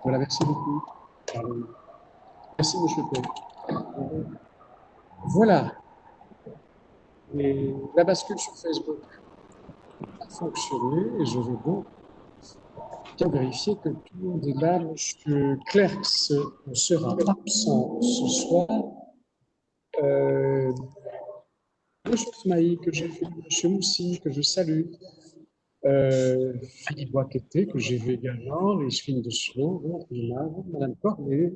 Voilà, merci beaucoup. Merci, monsieur Pell. Voilà. Et la bascule sur Facebook a fonctionné et je vais donc bien vérifier que tout le monde est là. Monsieur Clerc sera absent ce soir. Monsieur Smaï, que j'ai vu, monsieur Moussi, que je salue. Philippe Boisqueté, que j'ai vu également, les filles de Slo, Madame Cornet,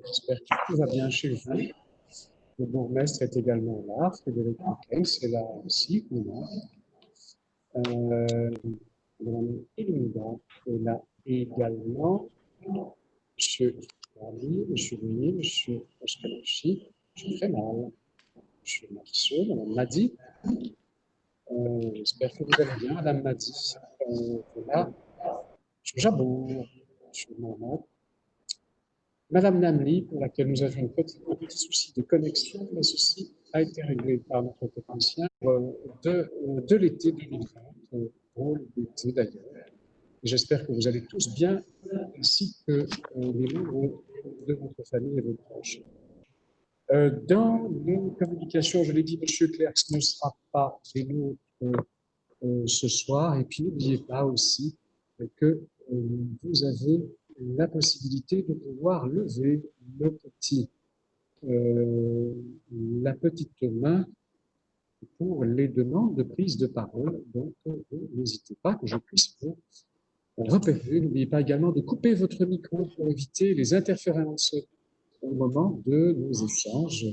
j'espère que tout va bien chez vous. Le bourgmestre est également là, Frédéric Lequel, c'est là aussi, Madame Elinda est là également, Monsieur Rami, Monsieur Louis, Monsieur Oskalochi, Monsieur Frémal, Monsieur Marceau, Madame Madi. J'espère que vous allez bien, Madame Madi. Voilà. Monsieur Jabour, Monsieur Mohamed, Madame Namli, pour laquelle nous avions un petit souci de connexion, mais ceci a été réglé par notre technicien de l'été 2020, pour l'été d'ailleurs. J'espère que vous allez tous bien, ainsi que les membres de votre famille et vos proches. Dans les communications, je l'ai dit, M. Clerc ne sera pas des nôtres ce soir. Et puis, n'oubliez pas aussi que vous avez la possibilité de pouvoir lever la petite main pour les demandes de prise de parole. Donc, n'hésitez pas que je puisse vous repérer. N'oubliez pas également de couper votre micro pour éviter les interférences au moment de nos échanges.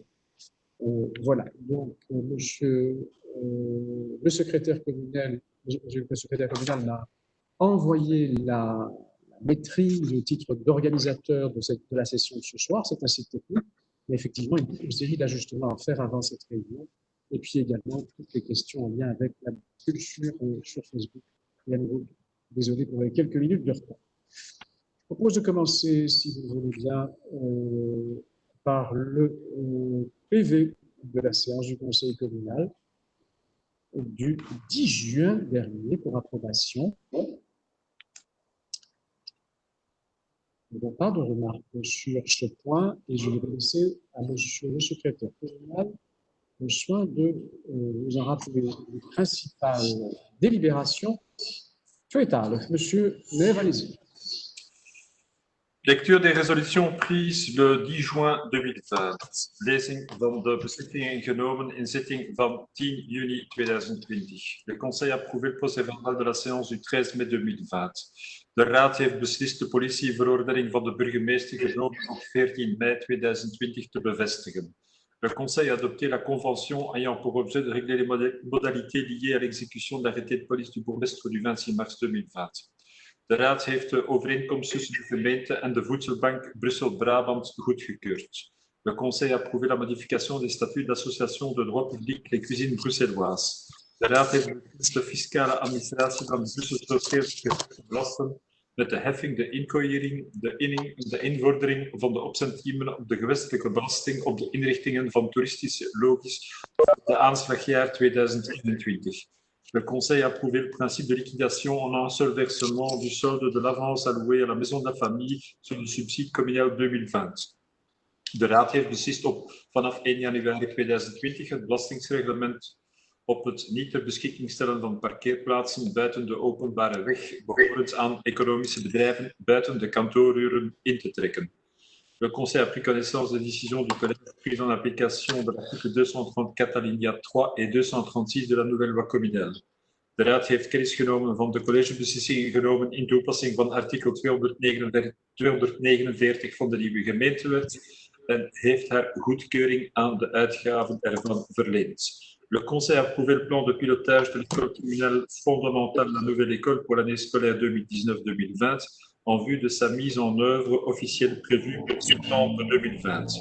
Voilà. Donc, monsieur le secrétaire communal m'a envoyé la maîtrise au titre d'organisateur de la session de ce soir. C'est un site technique, mais effectivement, une série d'ajustements à faire avant cette réunion. Et puis également, toutes les questions en lien avec la culture sur Facebook. Et à nouveau, désolé pour les quelques minutes de retard. Je propose de commencer, si vous voulez bien, par le PV de la séance du Conseil communal du 10 juin dernier pour approbation. Nous n'avons pas de remarques sur ce point et je vais laisser à monsieur le secrétaire communal le soin de vous en rappeler les principales délibérations. Monsieur Neves, allez-y. Lecture des résolutions prises le 10 juin 2020. Lezing van de beslissingen genomen in zitting van 10 juni 2020. Le Conseil a approuvé le procès-verbal de la séance du 13 mai 2020. De Raad heeft beslist de politieverordening van de burgemeester genomen op 14 mei 2020 te bevestigen. Le Conseil a adopté la convention ayant pour objet de régler les modalités liées à l'exécution de l'arrêté de police du bourgmestre du 26 mars 2020. De Raad heeft de overeenkomst tussen de gemeente en de voedselbank Brussel-Brabant goedgekeurd. Le Conseil a approuvé la modification des statuts d'association de droit public Les Cuisines Bruxelloises. De Raad heeft de fiscale administratie van Brusselse belasten met de heffing, de inkooiering, de inning en de invordering van de opcentiemen op de gewestelijke belasting op de inrichtingen van toeristische logis voor de aanslagjaar 2021. Le Conseil a approuvé le principe de liquidation en un seul versement du solde de l'avance allouée à la maison de la famille sur le subside communal 2020. De Raad heeft beslist op vanaf 1 januari 2020 het belastingsreglement op het niet ter beschikking stellen van parkeerplaatsen buiten de openbare weg, behorend aan economische bedrijven, buiten de kantooruren in te trekken. Le Conseil a pris connaissance des décisions du collège prises en application de l'article 234 alinéa 3 et 236 de la nouvelle loi communale. De Raad heeft kennis genomen van de collegebeslissingen genomen in toepassing van artikel 249 van de nieuwe gemeentewet en heeft haar goedkeuring aan de uitgaven ervan verleend. Le Conseil a approuvé le plan de pilotage de l'école communale fondamentale La Nouvelle École pour l'année scolaire 2019-2020 en vue de sa mise en œuvre officielle prévue pour septembre 2020.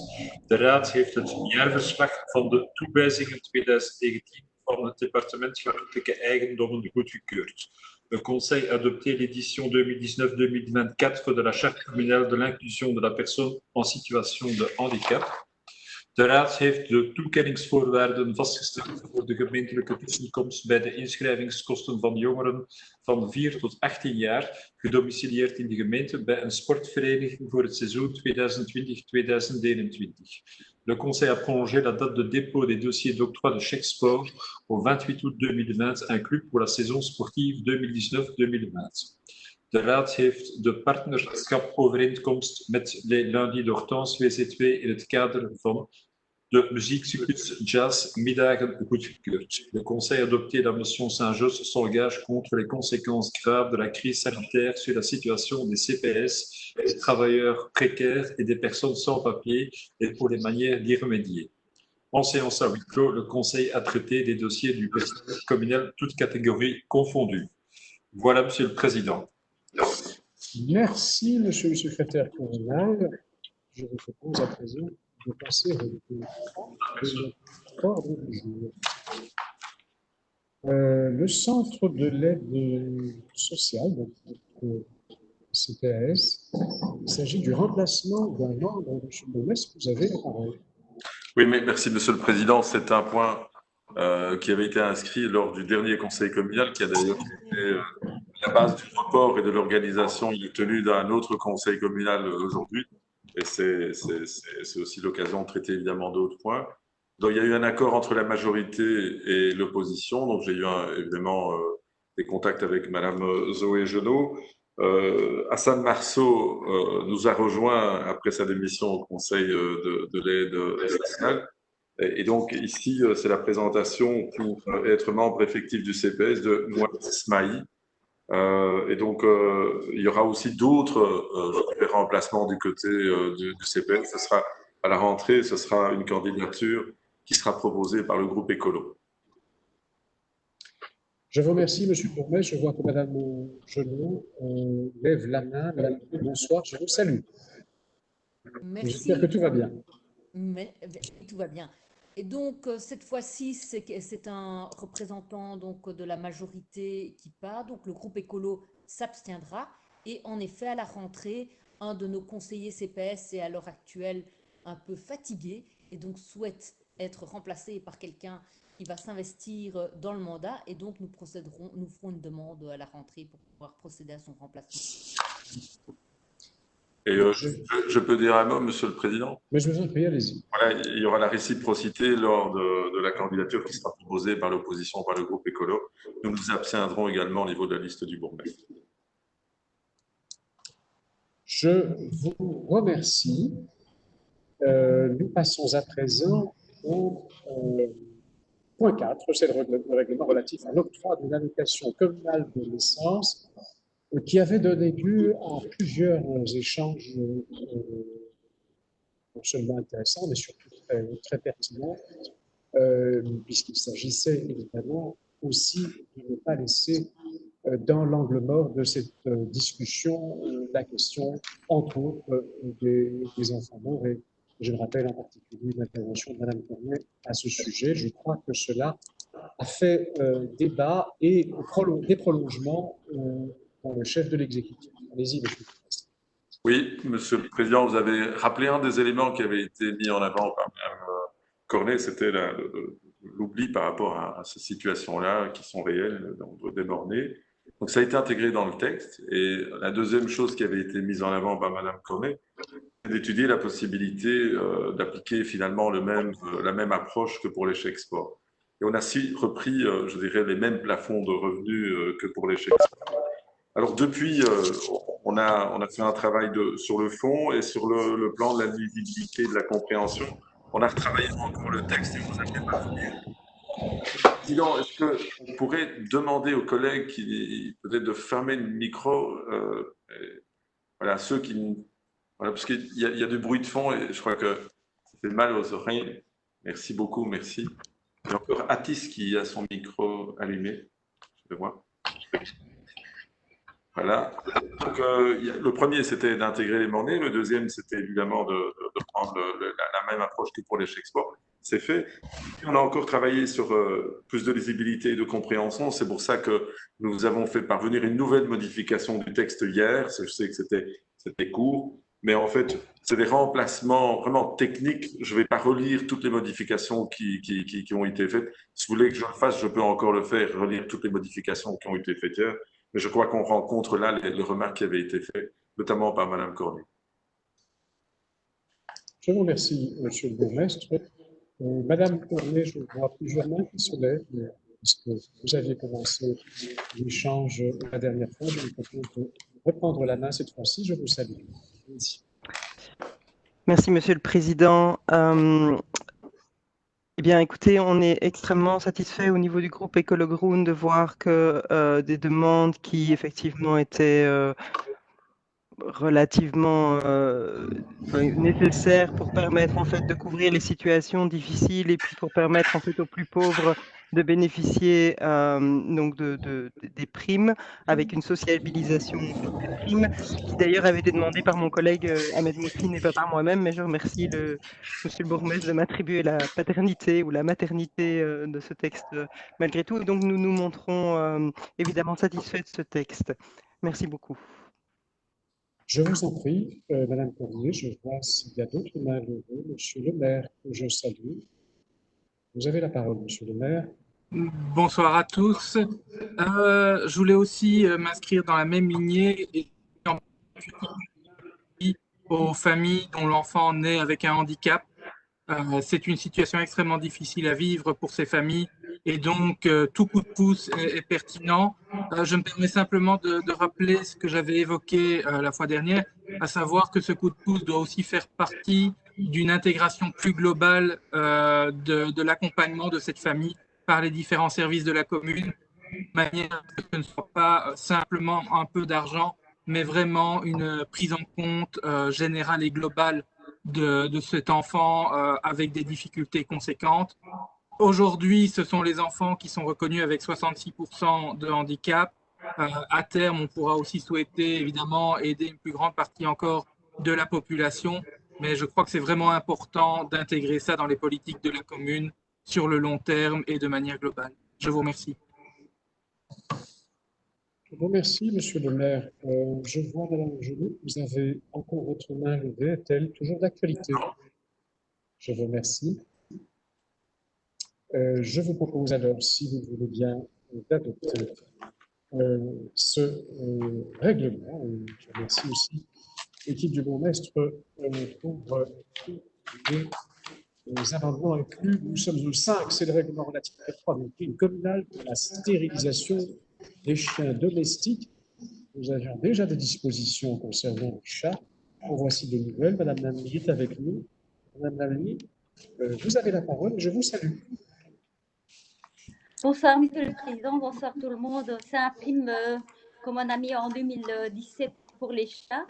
De Raad heeft het jaarverslag van de toewijzingen 2019 van het departement gemeentelijke eigendommen goedgekeurd. Le Conseil a adopté l'édition 2019-2024 de la Charte communale de l'inclusion de la personne en situation de handicap. De Raad heeft de toekenningsvoorwaarden vastgesteld voor de gemeentelijke tussenkomst bij de inschrijvingskosten van jongeren van 4 tot 18 jaar, gedomicilieerd in de gemeente bij een sportvereniging voor het seizoen 2020-2021. Le Conseil a prolongé la date de dépôt des dossiers d'octroi de chèques sport au 28 août 2020, inclus pour la saison sportive 2019-2020. De Raad heeft de partnerschapovereenkomst met les Lundis d'Hortense VZ2 in het kader van de muziekcyclus Jazz Middagen goedgekeurd. Le Conseil a adopté la motion Saint-Josse s'engage contre les conséquences graves de la crise sanitaire sur la situation des CPS, des travailleurs précaires et des personnes sans papier et pour les manières d'y remédier. En séance à huis clos, le Conseil a traité des dossiers du personnel communal, toutes catégories confondues. Voilà, Monsieur le Président. Merci, Monsieur le secrétaire communal. Je vous propose à présent de passer au ordre du jour. Le centre de l'aide sociale, donc CPAS, il s'agit du remplacement d'un membre. Monsieur Bonès, vous avez la parole. Oui, mais merci, Monsieur le Président. C'est un point qui avait été inscrit lors du dernier conseil communal, qui a d'ailleurs été la base du report et de l'organisation tenue d'un autre conseil communal aujourd'hui. Et c'est aussi l'occasion de traiter évidemment d'autres points. Donc, il y a eu un accord entre la majorité et l'opposition. Donc, j'ai eu évidemment des contacts avec Madame Zoé Genot. Hassan Marceau nous a rejoint après sa démission au Conseil de l'aide sociale. Et donc, ici, c'est la présentation pour être membre effectif du CPS de Mouad Ismaï. Et donc, il y aura aussi d'autres remplacements du côté du CPS. Ce sera à la rentrée, ce sera une candidature qui sera proposée par le groupe écolo. Je vous remercie, Monsieur Bourmet. Je vois que Madame Genot lève la main. Madame, bonsoir, je vous salue. Merci. J'espère que tout va bien. Mais tout va bien. Et donc, cette fois-ci, c'est un représentant donc, de la majorité qui part. Donc, le groupe écolo s'abstiendra. Et en effet, à la rentrée, un de nos conseillers CPS est à l'heure actuelle un peu fatigué et donc souhaite être remplacé par quelqu'un qui va s'investir dans le mandat. Et donc, nous ferons une demande à la rentrée pour pouvoir procéder à son remplacement. Et je peux dire un mot, Monsieur le Président? Mais je vous en prie, allez-y. Voilà, il y aura la réciprocité lors de la candidature qui sera proposée par l'opposition, par le groupe écolo. Nous nous abstiendrons également au niveau de la liste du bourgmestre. Je vous remercie. Nous passons à présent au point 4, c'est le règlement relatif à l'octroi d'une allocation communale de naissance qui avait donné lieu à plusieurs échanges non seulement intéressants, mais surtout très pertinents, puisqu'il s'agissait évidemment aussi de ne pas laisser dans l'angle mort de cette discussion la question, entre autres, des enfants morts. Et je me rappelle en particulier l'intervention de Mme Cornet à ce sujet. Je crois que cela a fait débat et des prolongements pour le chef de l'exécutif. Allez-y, monsieur le Président. Oui, Monsieur le Président, vous avez rappelé un des éléments qui avait été mis en avant par Mme Cornet, c'était l'oubli par rapport à ces situations-là qui sont réelles, des morts-nés. Donc ça a été intégré dans le texte. Et la deuxième chose qui avait été mise en avant par Mme Cornet, c'est d'étudier la possibilité d'appliquer finalement la même approche que pour les chèques sport. Et on a repris, je dirais, les mêmes plafonds de revenus que pour les chèques sport. Alors depuis, on a fait un travail sur le fond et sur le plan de la lisibilité, de la compréhension. On a retravaillé encore le texte et vous allez parvenir. Président, est-ce qu'on pourrait demander aux collègues peut-être de fermer le micro, voilà, ceux qui, voilà, parce qu'il y a du bruit de fond et je crois que ça fait mal aux oreilles. Merci beaucoup, merci. Il y a encore Atis qui a son micro allumé, je le vois. Voilà. Donc, le premier, c'était d'intégrer les monnaies. Le deuxième, c'était évidemment de prendre la même approche que pour les chèques sport. C'est fait. Et on a encore travaillé sur plus de lisibilité et de compréhension. C'est pour ça que nous avons fait parvenir une nouvelle modification du texte hier. Je sais que c'était court. mais en fait, c'est des remplacements vraiment techniques. Je ne vais pas relire toutes les modifications qui ont été faites. Si vous voulez que je le fasse, je peux encore le faire, relire toutes les modifications qui ont été faites hier. Mais je crois qu'on rencontre là les remarques qui avaient été faites, notamment par Madame Cornet. Je vous remercie, Monsieur le bourgmestre. Madame Cornet, je vois plusieurs mains qui se lèvent, puisque vous aviez commencé l'échange la dernière fois. Je vous propose de reprendre la main cette fois-ci. Je vous salue. Merci. Merci, Monsieur le Président. Eh bien, écoutez, on est extrêmement satisfait au niveau du groupe Écolo Groen de voir que des demandes qui effectivement étaient relativement nécessaires pour permettre en fait de couvrir les situations difficiles et puis pour permettre en fait aux plus pauvres de bénéficier donc des primes avec une sociabilisation des primes qui d'ailleurs avait été demandée par mon collègue Ahmed Mousline et pas par moi-même, mais je remercie monsieur le bourgmestre de m'attribuer la paternité ou la maternité de ce texte malgré tout. Et donc nous nous montrons évidemment satisfaits de ce texte. Merci beaucoup. Je vous en prie, Madame Cornet, je vois s'il y a d'autres mains levées. Monsieur le maire, que je salue. Vous avez la parole, Monsieur le maire. Bonsoir à tous. Je voulais aussi m'inscrire dans la même lignée et en particulier aux familles dont l'enfant naît avec un handicap. C'est une situation extrêmement difficile à vivre pour ces familles et donc tout coup de pouce est pertinent. Je me permets simplement de rappeler ce que j'avais évoqué la fois dernière, à savoir que ce coup de pouce doit aussi faire partie d'une intégration plus globale de l'accompagnement de cette famille par les différents services de la commune, de manière que ce ne soit pas simplement un peu d'argent, mais vraiment une prise en compte générale et globale de cet enfant avec des difficultés conséquentes. Aujourd'hui, ce sont les enfants qui sont reconnus avec 66% de handicap. À terme, on pourra aussi souhaiter évidemment aider une plus grande partie encore de la population, mais je crois que c'est vraiment important d'intégrer ça dans les politiques de la commune sur le long terme et de manière globale. Je vous remercie. Je vous remercie, Monsieur le maire. Je vois, Madame Gelou, vous avez encore votre main levée. Est-elle toujours d'actualité? Je vous remercie. Je vous propose alors, si vous voulez bien, d'adopter ce règlement. Je remercie aussi l'équipe du bourgmestre pour les amendements inclus. Nous sommes au 5, c'est le règlement relatif à l'octroi d'une prime communale pour la stérilisation des chiens domestiques. Nous avions déjà des dispositions concernant les chats. En voici de nouvelles. Madame Lamini est avec nous. Madame Lamini, vous avez la parole et je vous salue. Bonsoir, Monsieur le Président. Bonsoir tout le monde. C'est un prime comme on a mis en 2017 pour les chats.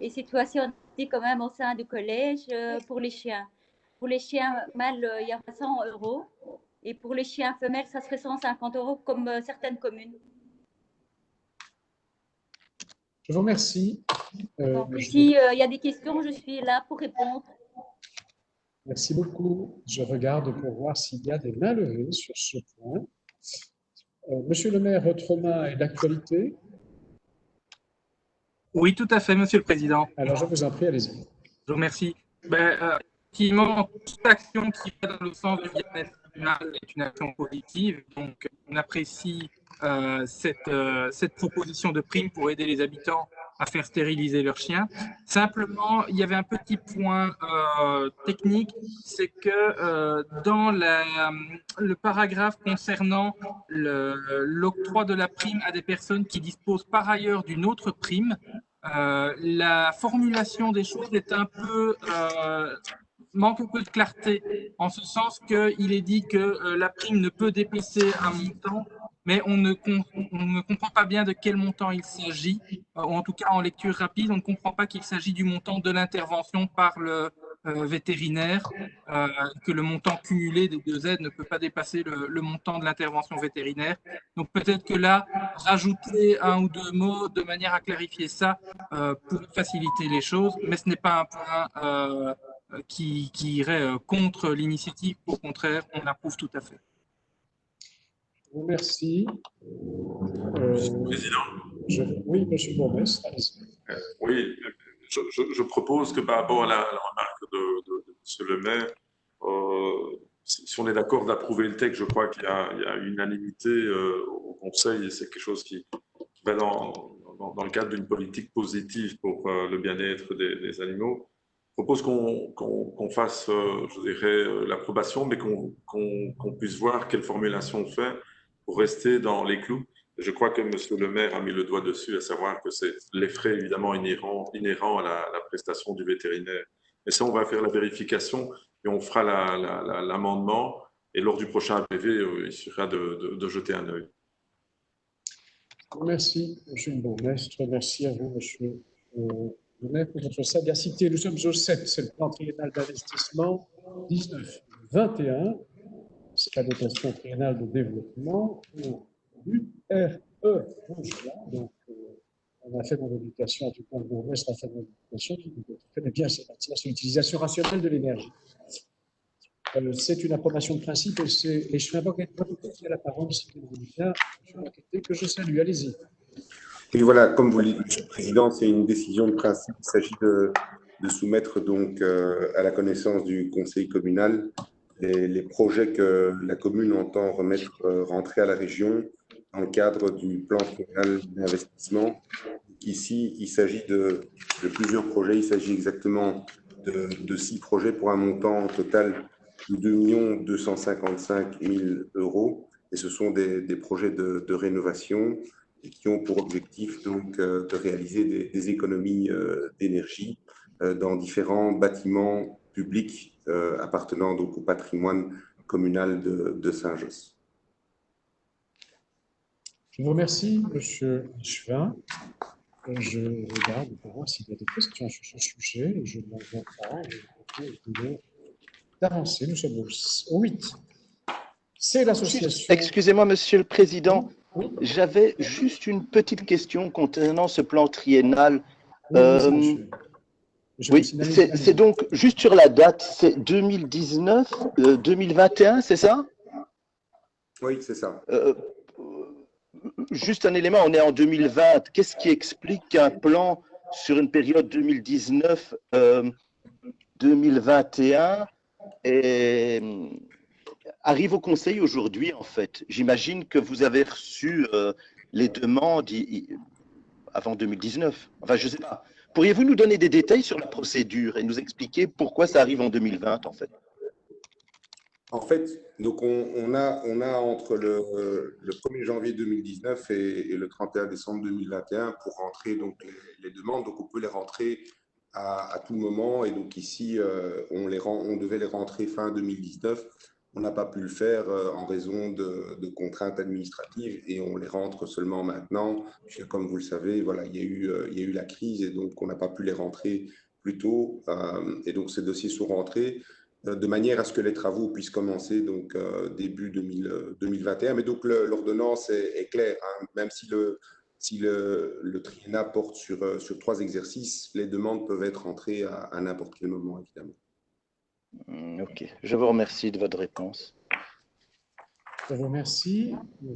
Et cette fois-ci, on était quand même au sein du collège pour les chiens. Pour les chiens mâles, il y a 100 €. Et pour les chiens femelles, ça serait 150 € comme certaines communes. Je vous remercie. Donc, si il y a des questions, je suis là pour répondre. Merci beaucoup. Je regarde pour voir s'il y a des mains levées sur ce point. Monsieur le maire, votre main est d'actualité? Oui, tout à fait, Monsieur le Président. Alors, je vous en prie, allez-y. Je vous remercie. Effectivement, toute action qui va dans le sens du bien-être animal est une action positive. Donc, on apprécie cette proposition de prime pour aider les habitants à faire stériliser leurs chiens. Simplement, il y avait un petit point technique, c'est que dans le paragraphe concernant l'octroi de la prime à des personnes qui disposent par ailleurs d'une autre prime, la formulation des choses est un peu manque un peu de clarté, en ce sens qu'il est dit que la prime ne peut dépasser un montant, mais on ne comprend pas bien de quel montant il s'agit, ou en tout cas en lecture rapide, on ne comprend pas qu'il s'agit du montant de l'intervention par le vétérinaire, que le montant cumulé des deux aides ne peut pas dépasser le montant de l'intervention vétérinaire. Donc peut-être que là, rajouter un ou deux mots de manière à clarifier ça pour faciliter les choses, mais ce n'est pas un point qui irait contre l'initiative. Au contraire, on approuve tout à fait. Je vous remercie. Monsieur le Président. Oui, Monsieur le bourgmestre, allez-y. Oui, je propose que par rapport à la remarque de M. Le Maire, si on est d'accord d'approuver le texte, je crois qu'il y a unanimité au Conseil et c'est quelque chose qui va dans le cadre d'une politique positive pour le bien-être des animaux. Je propose qu'on fasse, je dirais, l'approbation, mais qu'on puisse voir quelle formulation on fait pour rester dans les clous. Je crois que M. Le Maire a mis le doigt dessus, à savoir que c'est les frais évidemment inhérents à la prestation du vétérinaire. Et ça, on va faire la vérification et on fera l'amendement. Et lors du prochain APV, il suffira de jeter un œil. Merci, M. le bourgmestre. Merci à vous, M. le maire, pour votre sagacité. Nous sommes au 7, c'est le plan triennal d'investissement 19-21. C'est la dotation triennale de développement pour l'URE. Donc, on a fait mon éducation, en tout cas, le bourgmestre a fait mon éducation, qui connaît bien ces matières, c'est l'utilisation rationnelle de l'énergie. C'est une approbation de principe et je fais un qui a la parole, si vous voulez bien, que je salue. Allez-y. Et voilà, comme vous le dites, Monsieur le Président, c'est une décision de principe. Il s'agit de soumettre donc à la connaissance du Conseil communal les projets que la commune entend rentrer à la région dans le cadre du plan communal d'investissement. Ici, il s'agit de plusieurs projets. Il s'agit exactement de 6 projets pour un montant total de 2 255 000 €. Et ce sont des projets de rénovation et qui ont pour objectif donc de réaliser des économies d'énergie dans différents bâtiments publics appartenant donc au patrimoine communal de Saint-Josse. Je vous remercie, M. Chevin. Je regarde pour voir s'il y a des questions sur ce sujet. Je n'en vois pas. D'avancer. Nous sommes au 8. C'est l'association. Excusez-moi, Monsieur le Président. Oui. J'avais juste une petite question concernant ce plan triennal. Oui, c'est donc juste sur la date, c'est 2019, 2021, c'est ça? Oui, c'est ça. Juste un élément, on est en 2020. Qu'est-ce qui explique qu'un plan sur une période 2019-2021 arrive au Conseil aujourd'hui, en fait? J'imagine que vous avez reçu les demandes avant 2019. Enfin, je ne sais pas. Pourriez-vous nous donner des détails sur la procédure et nous expliquer pourquoi ça arrive en 2020, en fait? En fait, donc on a entre le 1er janvier 2019 et le 31 décembre 2021 pour rentrer donc les demandes. Donc, on peut les rentrer à tout moment. Et donc, ici, on devait les rentrer fin 2019. On n'a pas pu le faire en raison de contraintes administratives et on les rentre seulement maintenant. Puisque, comme vous le savez, voilà, il y a eu la crise et donc on n'a pas pu les rentrer plus tôt. Et donc, ces dossiers sont rentrés de manière à ce que les travaux puissent commencer donc début 2021. Mais donc l'ordonnance est claire, hein. Même si le triennat porte sur 3 exercices, les demandes peuvent être rentrées à n'importe quel moment, évidemment. Ok, je vous remercie de votre réponse. Je vous remercie. Vous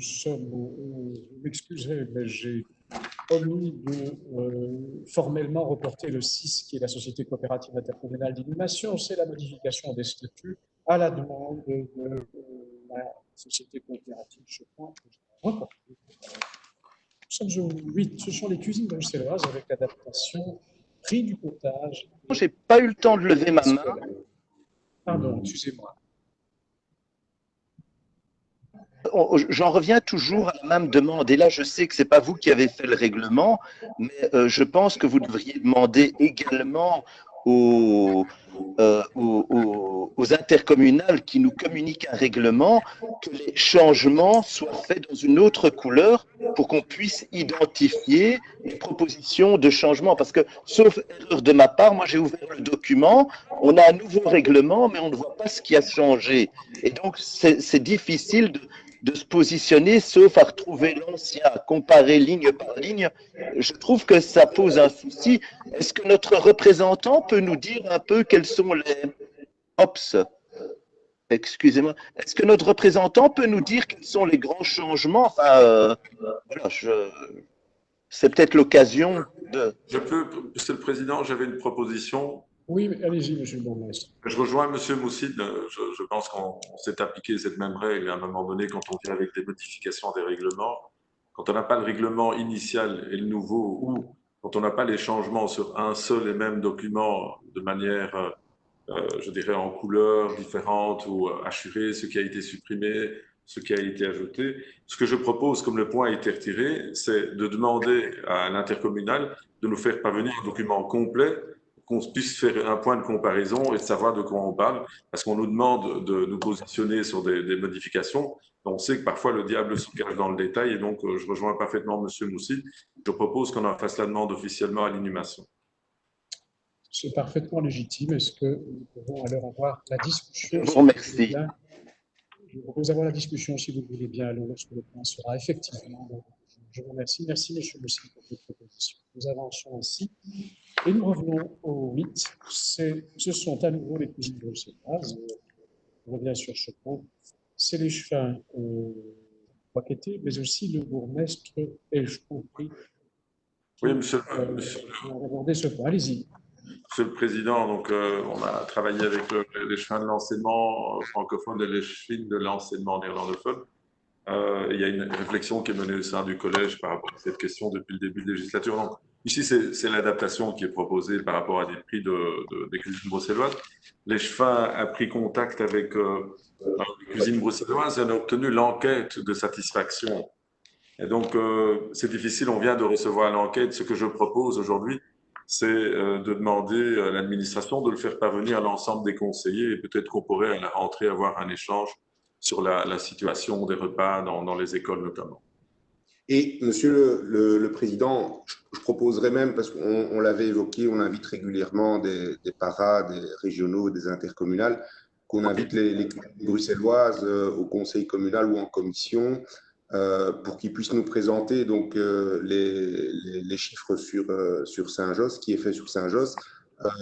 m'excuserez, mais j'ai omis de formellement reporter le 6, qui est la Société coopérative intercommunale d'inhumation. C'est la modification des statuts à la demande de la Société coopérative. Je crois que je vais reporter. Nous sommes au 8. Ce sont les cuisines bruxelloises avec l'adaptation prix du potage. Je n'ai pas eu le temps de lever ma main. Pardon, excusez-moi. J'en reviens toujours à la même demande. Et là, je sais que ce n'est pas vous qui avez fait le règlement, mais je pense que vous devriez demander également aux intercommunales qui nous communiquent un règlement que les changements soient faits dans une autre couleur pour qu'on puisse identifier les propositions de changement. Parce que, sauf erreur de ma part, moi j'ai ouvert le document, on a un nouveau règlement, mais on ne voit pas ce qui a changé. Et donc, c'est difficile de se positionner, sauf à retrouver l'ancien, à comparer ligne par ligne. Je trouve que ça pose un souci. Est-ce que notre représentant peut nous dire un peu quels sont les... Ops, excusez-moi. Est-ce que notre représentant peut nous dire quels sont les grands changements? Enfin, voilà, c'est peut-être l'occasion Je peux, Monsieur le Président, j'avais une proposition. Oui, mais allez-y, monsieur le bourgmestre. Je rejoins Monsieur Moussid. Je pense qu'on s'est appliqué cette même règle à un moment donné quand on vient avec des modifications des règlements. Quand on n'a pas le règlement initial et le nouveau, ou quand on n'a pas les changements sur un seul et même document de manière, je dirais, en couleurs différentes ou assurée, ce qui a été supprimé, ce qui a été ajouté. Ce que je propose, comme le point a été retiré, c'est de demander à l'intercommunal de nous faire parvenir un document complet, qu'on puisse faire un point de comparaison et de savoir de quoi on parle, parce qu'on nous demande de nous positionner sur des modifications. On sait que parfois le diable se cache dans le détail, et donc je rejoins parfaitement M. Moussid. Je propose qu'on en fasse la demande officiellement à l'inhumation. C'est parfaitement légitime. Est-ce que nous pouvons alors avoir la discussion? Je vous remercie. Je vous propose d'avoir la discussion, si vous le voulez bien, alors lorsque le point sera effectivement. Je vous remercie. Merci, M. Moussid, pour votre proposition. Nous avançons ainsi. Et nous revenons au 8. Ce sont à nouveau les cuisines bruxelloises. On revient sur ce point. C'est les chefins Paqueté, mais aussi le bourgmestre, et je compris. Oui, monsieur. On va aborder ce point. Allez-y. Monsieur le Président, donc, on a travaillé avec les chefins de l'enseignement francophone et les chefines de l'enseignement néerlandophone. Il y a une réflexion qui est menée au sein du collège par rapport à cette question depuis le début de la législature. Donc, ici, c'est l'adaptation qui est proposée par rapport à des prix des cuisines bruxelloises. Les chefins a pris contact avec les cuisines bruxelloises et on a obtenu l'enquête de satisfaction. Et donc, c'est difficile, on vient de recevoir l'enquête. Ce que je propose aujourd'hui, c'est de demander à l'administration de le faire parvenir à l'ensemble des conseillers et peut-être qu'on pourrait à la rentrée avoir un échange sur la situation des repas dans les écoles notamment. Et Monsieur le Président, je proposerais même, parce qu'on l'avait évoqué, on invite régulièrement des paras, des régionaux, des intercommunales, qu'on invite les bruxelloises au conseil communal ou en commission pour qu'ils puissent nous présenter donc, les chiffres sur Saint-Josse, ce qui est fait sur Saint-Josse,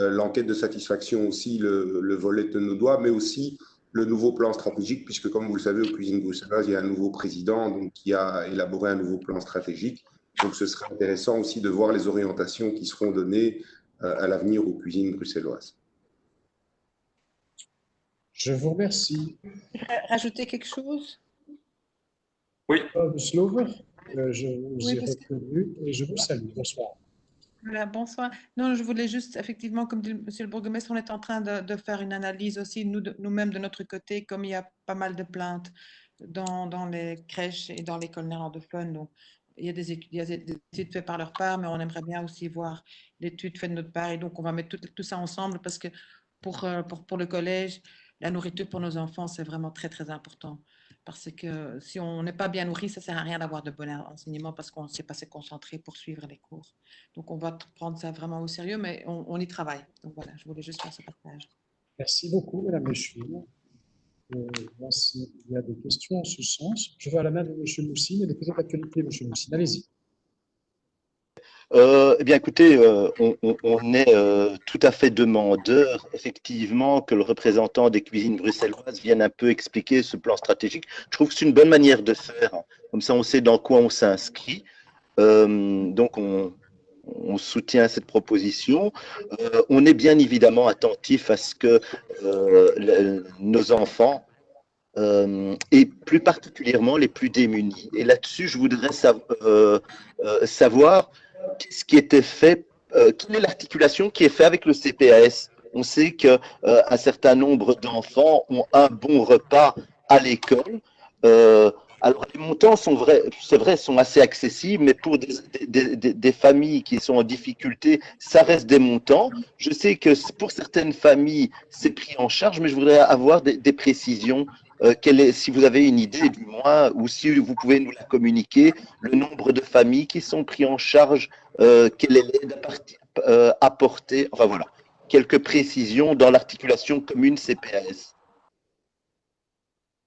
l'enquête de satisfaction aussi, le volet de nos doigts, mais aussi le nouveau plan stratégique, puisque comme vous le savez, aux cuisines bruxelloises, il y a un nouveau président donc, qui a élaboré un nouveau plan stratégique. Donc ce serait intéressant aussi de voir les orientations qui seront données à l'avenir aux cuisines bruxelloises. Je vous remercie. Rajouter quelque chose? Oui. Slover, je vous ai reconnu et je vous salue. Bonsoir. Voilà, bonsoir. Non, je voulais juste, effectivement, comme dit Monsieur le bourgmestre, on est en train de faire une analyse aussi, nous-mêmes de notre côté, comme il y a pas mal de plaintes dans les crèches et dans l'école néerlandophone. Donc, il y a des études faites par leur part, mais on aimerait bien aussi voir l'étude faite de notre part. Et donc, on va mettre tout ça ensemble parce que pour le collège, la nourriture pour nos enfants, c'est vraiment très, très important. Parce que si on n'est pas bien nourri, ça ne sert à rien d'avoir de bon enseignement parce qu'on ne sait pas se concentrer pour suivre les cours. Donc, on va prendre ça vraiment au sérieux, mais on y travaille. Donc, voilà, je voulais juste faire ce partage. Merci beaucoup, Madame Lecheville. Voir s'il y a des questions en ce sens. Je vais à la main de M. Moussine et des questions d'actualité, M. Moussine. Allez-y. Eh bien, écoutez, on est tout à fait demandeur, effectivement, que le représentant des cuisines bruxelloises vienne un peu expliquer ce plan stratégique. Je trouve que c'est une bonne manière de faire. Comme ça, on sait dans quoi on s'inscrit. Donc, on soutient cette proposition. On est bien évidemment attentif à ce que nos enfants, et plus particulièrement les plus démunis. Et là-dessus, je voudrais savoir ce qui était fait, quelle est l'articulation qui est faite avec le CPAS. On sait qu'un certain nombre d'enfants ont un bon repas à l'école. Alors, les montants c'est vrai, sont assez accessibles, mais pour des familles qui sont en difficulté, ça reste des montants. Je sais que pour certaines familles, c'est pris en charge, mais je voudrais avoir des précisions. Si vous avez une idée, du moins, ou si vous pouvez nous la communiquer, le nombre de familles qui sont pris en charge, quelle est l'aide apportée, enfin voilà, quelques précisions dans l'articulation commune CPAS.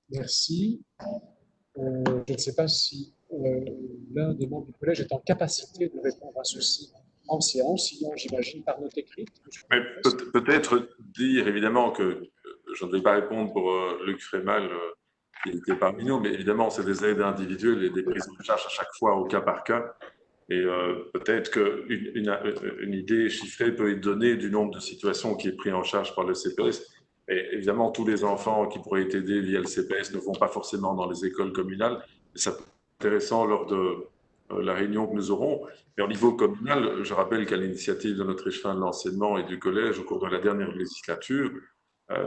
Merci. Je ne sais pas si l'un des membres du collège est en capacité de répondre à ceci en séance, sinon j'imagine par note écrite. Peut-être dire évidemment que je ne vais pas répondre pour Luc Frémal qui était parmi nous, mais évidemment c'est des aides individuelles et des prises en charge à chaque fois au cas par cas. Et peut-être qu'une idée chiffrée peut être donnée du nombre de situations qui est pris en charge par le CPS. Et évidemment, tous les enfants qui pourraient être aidés via le CPS ne vont pas forcément dans les écoles communales. Et ça peut être intéressant lors de la réunion que nous aurons. Mais au niveau communal, je rappelle qu'à l'initiative de notre échevin de l'enseignement et du collège, au cours de la dernière législature,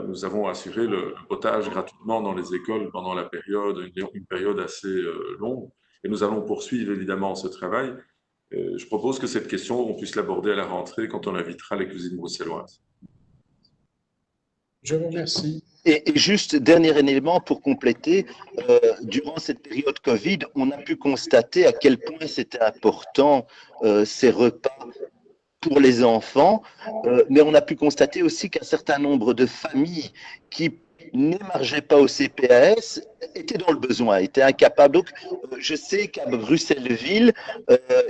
nous avons assuré le potage gratuitement dans les écoles pendant la période, une période assez longue. Et nous allons poursuivre évidemment ce travail. Je propose que cette question, on puisse l'aborder à la rentrée quand on invitera les cuisines bruxelloises. Je vous remercie. Et juste, dernier élément pour compléter, durant cette période Covid, on a pu constater à quel point c'était important ces repas pour les enfants, mais on a pu constater aussi qu'un certain nombre de familles qui n'émargeaient pas au CPAS étaient dans le besoin, étaient incapables. Donc, je sais qu'à Bruxelles-Ville,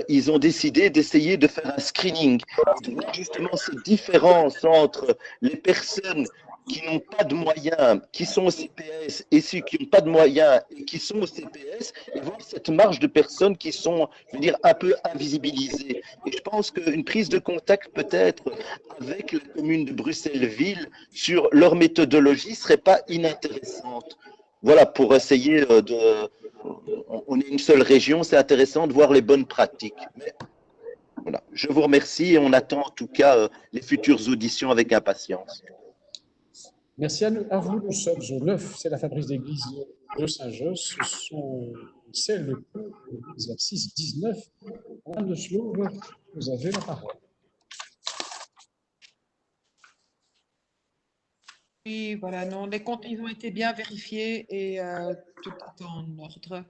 ils ont décidé d'essayer de faire un screening, de voir justement ces différences entre les personnes qui n'ont pas de moyens, qui sont au CPS, et ceux qui n'ont pas de moyens et qui sont au CPS, et voir cette marge de personnes qui sont, je veux dire, un peu invisibilisées. Et je pense qu'une prise de contact peut-être avec la commune de Bruxelles-Ville sur leur méthodologie serait pas inintéressante. Voilà, pour essayer de... On est une seule région, c'est intéressant de voir les bonnes pratiques. Mais voilà, je vous remercie et on attend en tout cas les futures auditions avec impatience. Merci à vous. Nous sommes au 9, c'est la Fabrice d'église de Saint-Josse. C'est le cours de l'exercice 19. Madame de Slauve, vous avez la parole. Oui, voilà, non, les comptes, ils ont été bien vérifiés et tout est en ordre.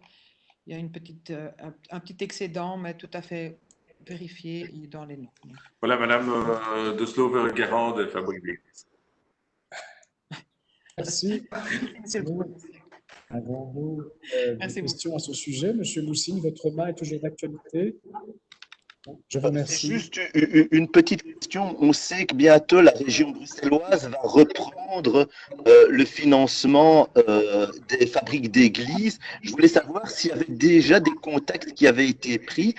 Il y a un petit excédent, mais tout à fait vérifié et dans les normes. Voilà, Madame de Slauve-Guérand de Fabrique d'église. Merci. Avons-nous des questions à ce sujet? Monsieur Moussine, votre main est toujours d'actualité? Je vous remercie. Juste une petite question. On sait que bientôt la région bruxelloise va reprendre le financement des fabriques d'églises. Je voulais savoir s'il y avait déjà des contacts qui avaient été pris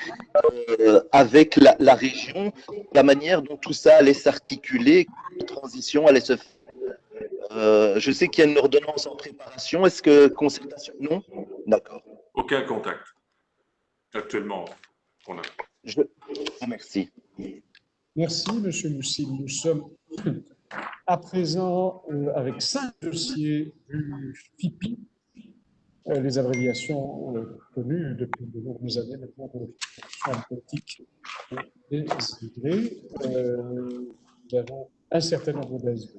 avec la région, la manière dont tout ça allait s'articuler, la transition allait se faire. Je sais qu'il y a une ordonnance en préparation. Est-ce que concertation? Non? D'accord. Aucun contact. Actuellement, on a. Je vous remercie. Merci, Monsieur Moussine. Nous sommes à présent avec 5 dossiers du FIPI, les abréviations connues depuis de nombreuses années maintenant pour la politique des immigrés. Nous avons un certain nombre d'ASV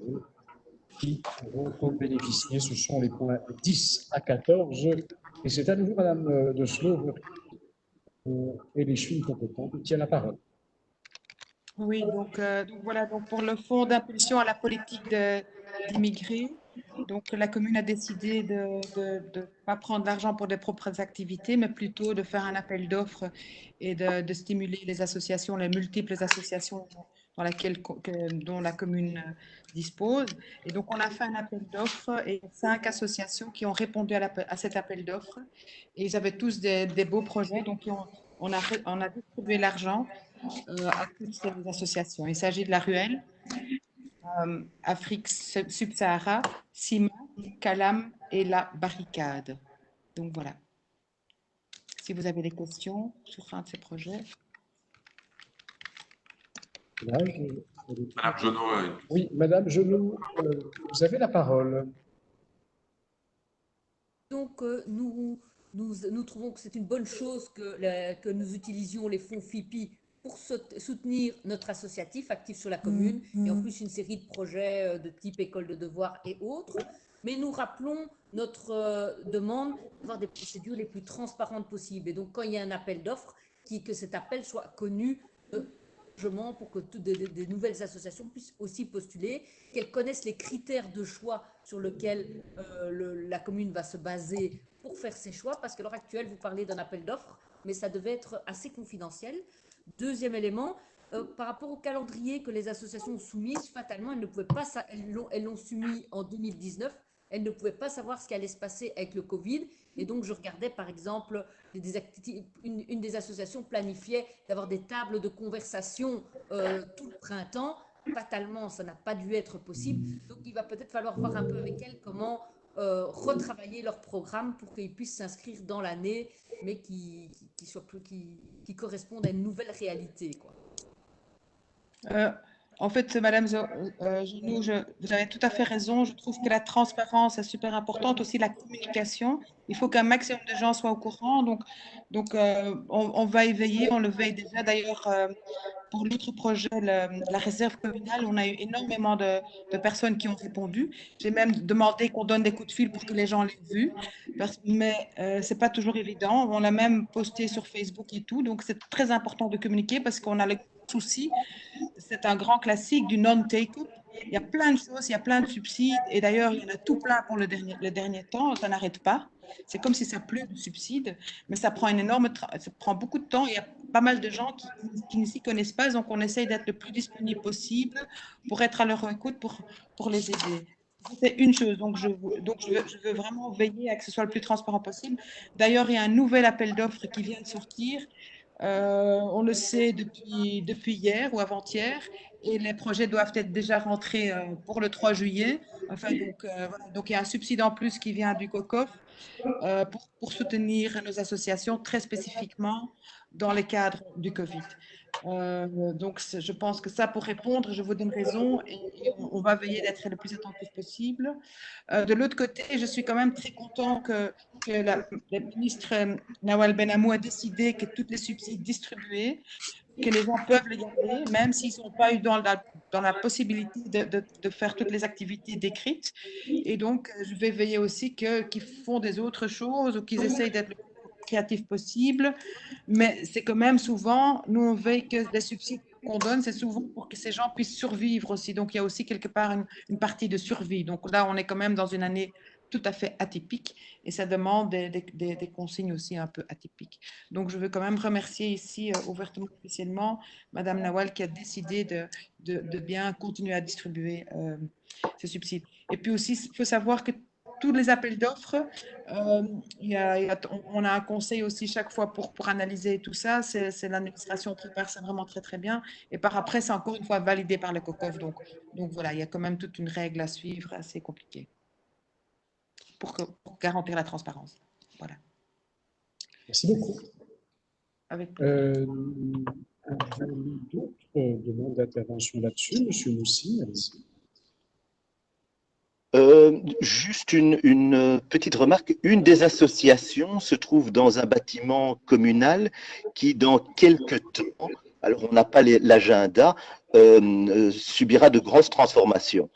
qui vont bénéficier. Ce sont les points 10 à 14. Et c'est à nouveau Madame de Slauve et les chouines compétentes qui tient la parole. Oui, donc voilà, donc pour le fonds d'impulsion à la politique d'immigrés, donc la commune a décidé de ne pas prendre l'argent pour des propres activités, mais plutôt de faire un appel d'offres et de stimuler les associations, les multiples associations dont la commune dispose. Et donc, on a fait un appel d'offres et 5 associations qui ont répondu à cet appel d'offres. Et ils avaient tous des beaux projets, donc on a distribué l'argent à toutes ces associations. Il s'agit de la Ruelle, Afrique Sub-Sahara, Sima, Calam et la Barricade. Donc voilà. Si vous avez des questions sur un de ces projets. Là, Madame Genot. Oui, Madame Genot, vous avez la parole. Donc, nous trouvons que c'est une bonne chose que nous utilisions les fonds FIPI pour soutenir notre associatif actif sur la commune et en plus une série de projets de type école de devoirs et autres. Mais nous rappelons notre demande d'avoir des procédures les plus transparentes possibles. Et donc, quand il y a un appel d'offres, que cet appel soit connu pour que des nouvelles associations puissent aussi postuler, qu'elles connaissent les critères de choix sur lesquels la commune va se baser pour faire ses choix, parce qu'à l'heure actuelle, vous parlez d'un appel d'offres, mais ça devait être assez confidentiel. Deuxième élément, par rapport au calendrier que les associations ont soumis, fatalement, elles ne pouvaient pas, elles l'ont soumis en 2019, elle ne pouvait pas savoir ce qui allait se passer avec le Covid. Et donc, je regardais, par exemple, une des associations planifiait d'avoir des tables de conversation tout le printemps. Fatalement, ça n'a pas dû être possible. Donc, il va peut-être falloir voir un peu avec elle comment retravailler leur programme pour qu'ils puissent s'inscrire dans l'année, mais qui correspondent à une nouvelle réalité, quoi. En fait, Madame Genoux, vous avez tout à fait raison. Je trouve que la transparence est super importante, aussi la communication. Il faut qu'un maximum de gens soient au courant. Donc on va y veiller, on le veille déjà. D'ailleurs, pour l'autre projet, la réserve communale, on a eu énormément de personnes qui ont répondu. J'ai même demandé qu'on donne des coups de fil pour que les gens l'aient vu, mais ce n'est pas toujours évident. On l'a même posté sur Facebook et tout. Donc, c'est très important de communiquer parce qu'on a le souci, c'est un grand classique du non-take-up. Il y a plein de choses, il y a plein de subsides. Et d'ailleurs, il y en a tout plein pour le dernier temps. Ça n'arrête pas. C'est comme si ça pleut de subsides, mais ça prend ça prend beaucoup de temps. Il y a pas mal de gens qui ne s'y connaissent pas, donc on essaye d'être le plus disponible possible pour être à leur écoute, pour les aider. C'est une chose, donc je veux vraiment veiller à que ce soit le plus transparent possible. D'ailleurs, il y a un nouvel appel d'offres qui vient de sortir. On le sait depuis hier ou avant-hier, et les projets doivent être déjà rentrés pour le 3 juillet. Enfin, voilà. Donc il y a un subside en plus qui vient du COCOF pour soutenir nos associations très spécifiquement dans le cadre du Covid. Donc, je pense que ça, pour répondre, je vous donne raison et on va veiller d'être le plus attentif possible. De l'autre côté, je suis quand même très content que la ministre Nawal Benamou a décidé que tous les subsides distribués, que les gens peuvent les garder, même s'ils ne sont pas eu dans la possibilité de faire toutes les activités décrites. Et donc, je vais veiller aussi qu'ils font des autres choses ou qu'ils essayent d'être le plus créatif possible. Mais c'est quand même souvent, nous, on veille que les subsides qu'on donne, c'est souvent pour que ces gens puissent survivre aussi. Donc, il y a aussi quelque part une partie de survie. Donc là, on est quand même dans une année tout à fait atypique et ça demande des consignes aussi un peu atypiques. Donc, je veux quand même remercier ici ouvertement, officiellement, Madame Nawal qui a décidé de bien continuer à distribuer ces subsides. Et puis aussi, il faut savoir que tous les appels d'offres, on a un conseil aussi chaque fois pour analyser tout ça. C'est l'administration prépare ça vraiment très, très bien. Et par après, c'est encore une fois validé par le COCOF. Donc voilà, il y a quand même toute une règle à suivre assez compliquée pour garantir la transparence. Voilà. Merci beaucoup. Avec Avez-vous d'autres demandes d'intervention là-dessus, Monsieur Moussi? Allez-y. Juste une petite remarque. Une des associations se trouve dans un bâtiment communal qui, dans quelques temps, alors on n'a pas l'agenda, subira de grosses transformations.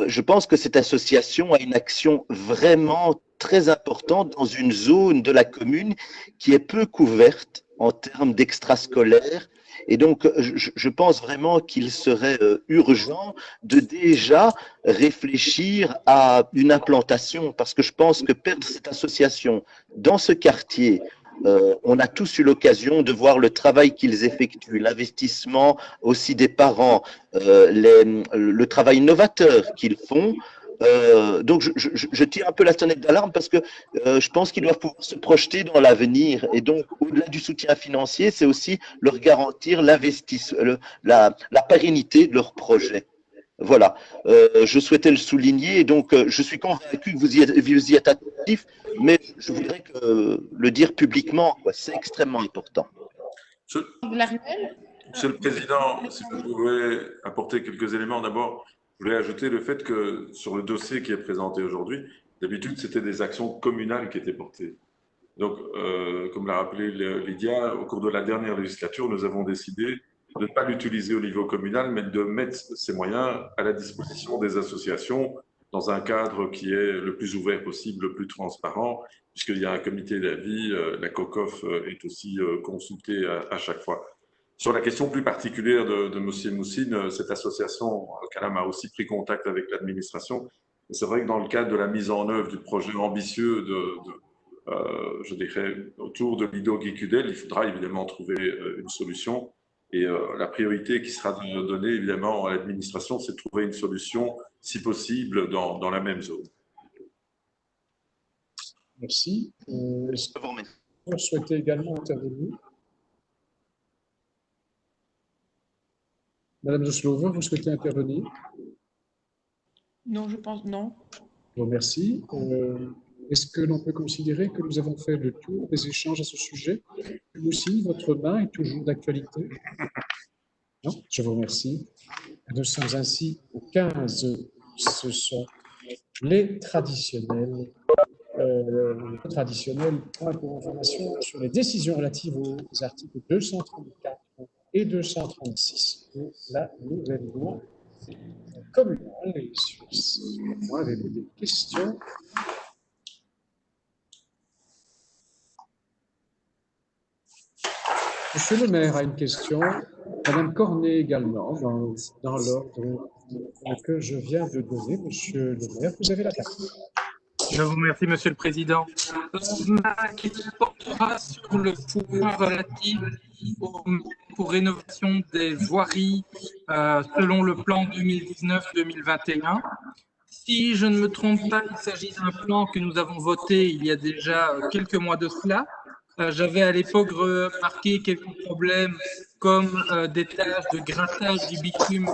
Je pense que cette association a une action vraiment très importante dans une zone de la commune qui est peu couverte en termes d'extrascolaires. Et donc, je pense vraiment qu'il serait urgent de déjà réfléchir à une implantation, parce que je pense que perdre cette association dans ce quartier, on a tous eu l'occasion de voir le travail qu'ils effectuent, l'investissement aussi des parents, le travail novateur qu'ils font. Donc, je tire un peu la sonnette d'alarme parce que je pense qu'ils doivent pouvoir se projeter dans l'avenir. Et donc, au-delà du soutien financier, c'est aussi leur garantir l'investissement, la pérennité de leur projet. Voilà, je souhaitais le souligner. Et donc, je suis convaincu que vous y êtes attentif, mais je voudrais le dire publiquement, c'est extrêmement important. Monsieur le Président, si vous pouvez apporter quelques éléments d'abord. Je voulais ajouter le fait que sur le dossier qui est présenté aujourd'hui, d'habitude, c'était des actions communales qui étaient portées. Donc, comme l'a rappelé Lydia, au cours de la dernière législature, nous avons décidé de ne pas l'utiliser au niveau communal, mais de mettre ces moyens à la disposition des associations dans un cadre qui est le plus ouvert possible, le plus transparent, puisqu'il y a un comité d'avis, la COCOF est aussi consultée à chaque fois. Sur la question plus particulière de M. Moussine, cette association, Calam, a aussi pris contact avec l'administration. C'est vrai que dans le cadre de la mise en œuvre du projet ambitieux je dirais, autour de l'IDO-Guicudel, il faudra évidemment trouver une solution. Et la priorité qui sera donnée évidemment à l'administration, c'est de trouver une solution, si possible, dans la même zone. Merci. Est-ce Je vous remercie. que vous souhaitez également intervenir? Madame Zoslova, vous souhaitez intervenir? Non, je pense non. Je vous remercie. Est-ce que l'on peut considérer que nous avons fait le tour des échanges à ce sujet? Vous aussi, votre main est toujours d'actualité? Non, je vous remercie. Nous sommes ainsi au 15. Ce sont les traditionnels points pour information sur les décisions relatives aux articles 234 et 236 de la nouvelle loi communale. Et sur ce point, avez-vous des questions? Monsieur le maire a une question. Madame Cornet également, dans l'ordre que je viens de donner. Monsieur le maire, vous avez la parole. Je vous remercie, Monsieur le Président. Ma question portera sur le point relatif aux rénovations des voiries selon le plan 2019-2021. Si je ne me trompe pas, il s'agit d'un plan que nous avons voté il y a déjà quelques mois de cela. J'avais à l'époque remarqué quelques problèmes comme des tâches de grattage du bitume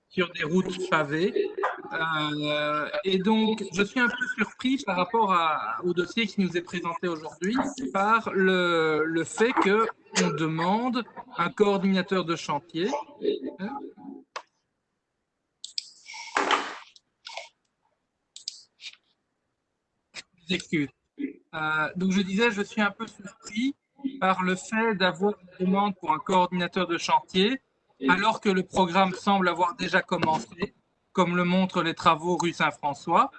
sur des routes pavées. Et donc, je suis un peu surpris par rapport au dossier qui nous est présenté aujourd'hui par le fait qu'on demande un coordinateur de chantier. Excuse. Donc, je disais, je suis un peu surpris par le fait d'avoir une demande pour un coordinateur de chantier alors que le programme semble avoir déjà commencé, comme le montrent les travaux rue Saint-François,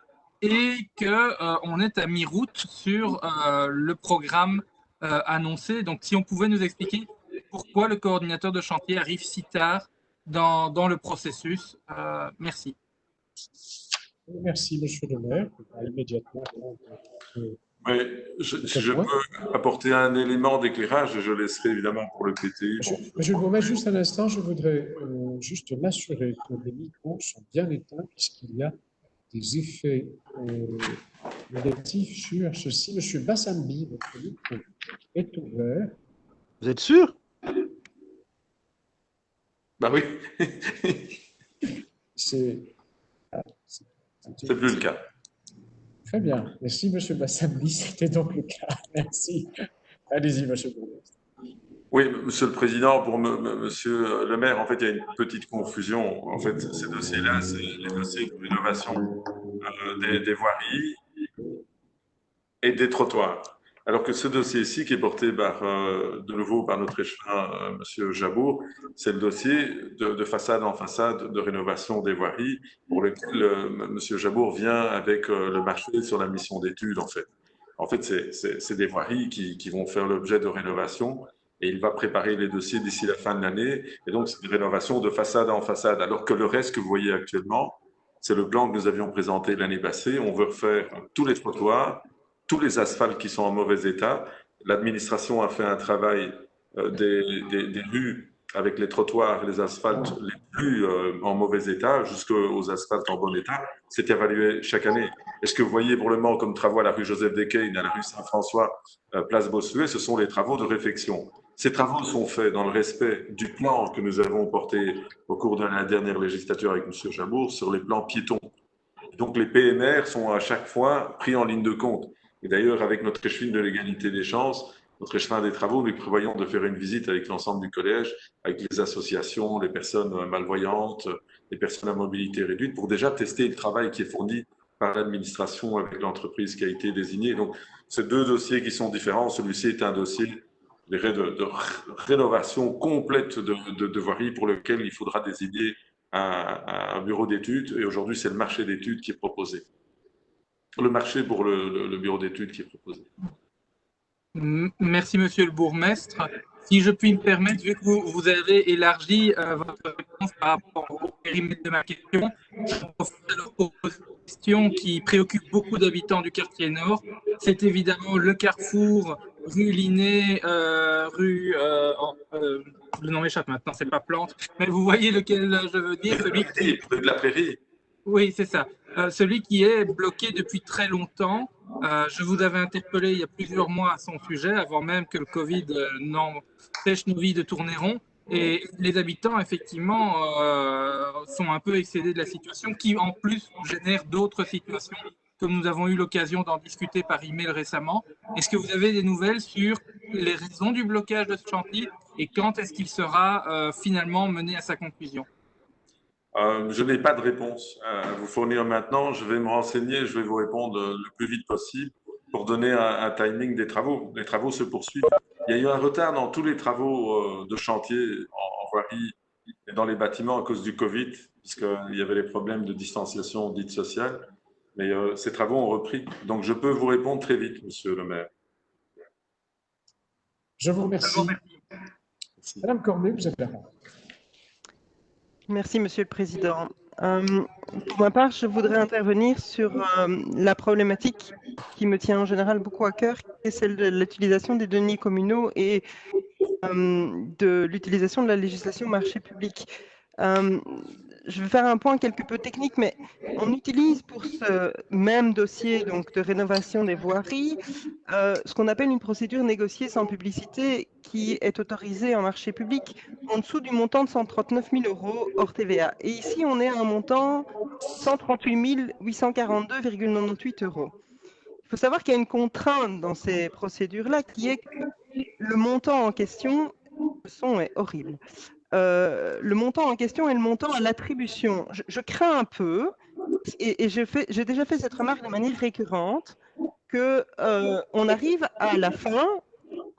et qu'on est à mi-route sur le programme annoncé. Donc, si on pouvait nous expliquer pourquoi le coordinateur de chantier arrive si tard dans le processus. Merci. Merci, monsieur le maire. Immédiatement. Oui, si je peux apporter un élément d'éclairage, je laisserai évidemment pour le PTI. Je vous remets juste un instant, je voudrais juste m'assurer que les micros sont bien éteints puisqu'il y a des effets négatifs sur ceci. Monsieur Bassambi, votre micro est ouvert. Vous êtes sûr? Bah oui. C'est plus le cas. Très bien. Merci, monsieur Bassambi. C'était donc le cas. Merci. Allez-y, monsieur le bourgmestre. Oui, monsieur le président, pour monsieur le maire, en fait, il y a une petite confusion. En fait, ces dossiers-là, c'est les dossiers de rénovation des voiries et des trottoirs. Alors que ce dossier-ci, qui est porté de nouveau par notre échevin, monsieur Jabour, c'est le dossier de façade en façade de rénovation des voiries pour lequel monsieur Jabour vient avec le marché sur la mission d'étude, en fait. En fait, c'est des voiries qui vont faire l'objet de rénovation et il va préparer les dossiers d'ici la fin de l'année. Et donc, c'est une rénovation de façade en façade. Alors que le reste que vous voyez actuellement, c'est le plan que nous avions présenté l'année passée. On veut refaire tous les trottoirs, tous les asphaltes qui sont en mauvais état. L'administration a fait un travail des rues avec les trottoirs et les asphaltes les plus en mauvais état jusqu'aux asphaltes en bon état. C'est évalué chaque année. Et ce que vous voyez pour le moment comme travaux à la rue Joseph Descaines, à la rue Saint-François, place Bossuet, ce sont les travaux de réfection. Ces travaux sont faits dans le respect du plan que nous avons porté au cours de la dernière législature avec M. Jabour sur les plans piétons. Donc les PMR sont à chaque fois pris en ligne de compte. Et d'ailleurs, avec notre échevin de l'égalité des chances, notre échevin des travaux, nous prévoyons de faire une visite avec l'ensemble du collège, avec les associations, les personnes malvoyantes, les personnes à mobilité réduite, pour déjà tester le travail qui est fourni par l'administration avec l'entreprise qui a été désignée. Donc, ces deux dossiers qui sont différents. Celui-ci est un dossier de rénovation complète de voiries pour lequel il faudra désigner un bureau d'études. Et aujourd'hui, c'est le marché d'études qui est proposé. Le marché pour le bureau d'études qui est proposé. Merci, monsieur le bourgmestre. Si je puis me permettre, vu que vous avez élargi votre réponse par rapport au périmètre de ma question, je profite alors pour poser une question qui préoccupe beaucoup d'habitants du quartier nord. C'est évidemment le carrefour rue Linné, le nom m'échappe maintenant, c'est pas Plante, mais vous voyez lequel je veux dire, celui qui... De la prairie. Oui, c'est ça. Celui qui est bloqué depuis très longtemps Je vous avais interpellé il y a plusieurs mois à son sujet, avant même que le Covid n'empêche nos vies de tourner rond. Et les habitants, effectivement, sont un peu excédés de la situation, qui en plus génère d'autres situations, comme nous avons eu l'occasion d'en discuter par email récemment. Est-ce que vous avez des nouvelles sur les raisons du blocage de ce chantier et quand est-ce qu'il sera finalement mené à sa conclusion? Je n'ai pas de réponse à vous fournir maintenant. Je vais me renseigner, je vais vous répondre le plus vite possible pour donner un timing des travaux. Les travaux se poursuivent. Il y a eu un retard dans tous les travaux de chantier en voirie et dans les bâtiments à cause du Covid, puisqu'il y avait les problèmes de distanciation dite sociale. Mais ces travaux ont repris. Donc, je peux vous répondre très vite, monsieur le maire. Je vous remercie. Merci. Madame Cornet, vous avez la parole. Merci, Monsieur le Président. Pour ma part, je voudrais intervenir sur la problématique qui me tient en général beaucoup à cœur, qui est celle de l'utilisation des deniers communaux et de l'utilisation de la législation marché public. Je vais faire un point quelque peu technique, mais on utilise pour ce même dossier donc, de rénovation des voiries ce qu'on appelle une procédure négociée sans publicité qui est autorisée en marché public en dessous du montant de 139 000 € hors TVA. Et ici, on est à un montant 138 842,98 €. Il faut savoir qu'il y a une contrainte dans ces procédures-là qui est que le montant en question, le son est horrible. Le montant en question est le montant à l'attribution. Je crains un peu, et j'ai déjà fait cette remarque de manière récurrente, qu'on arrive à la fin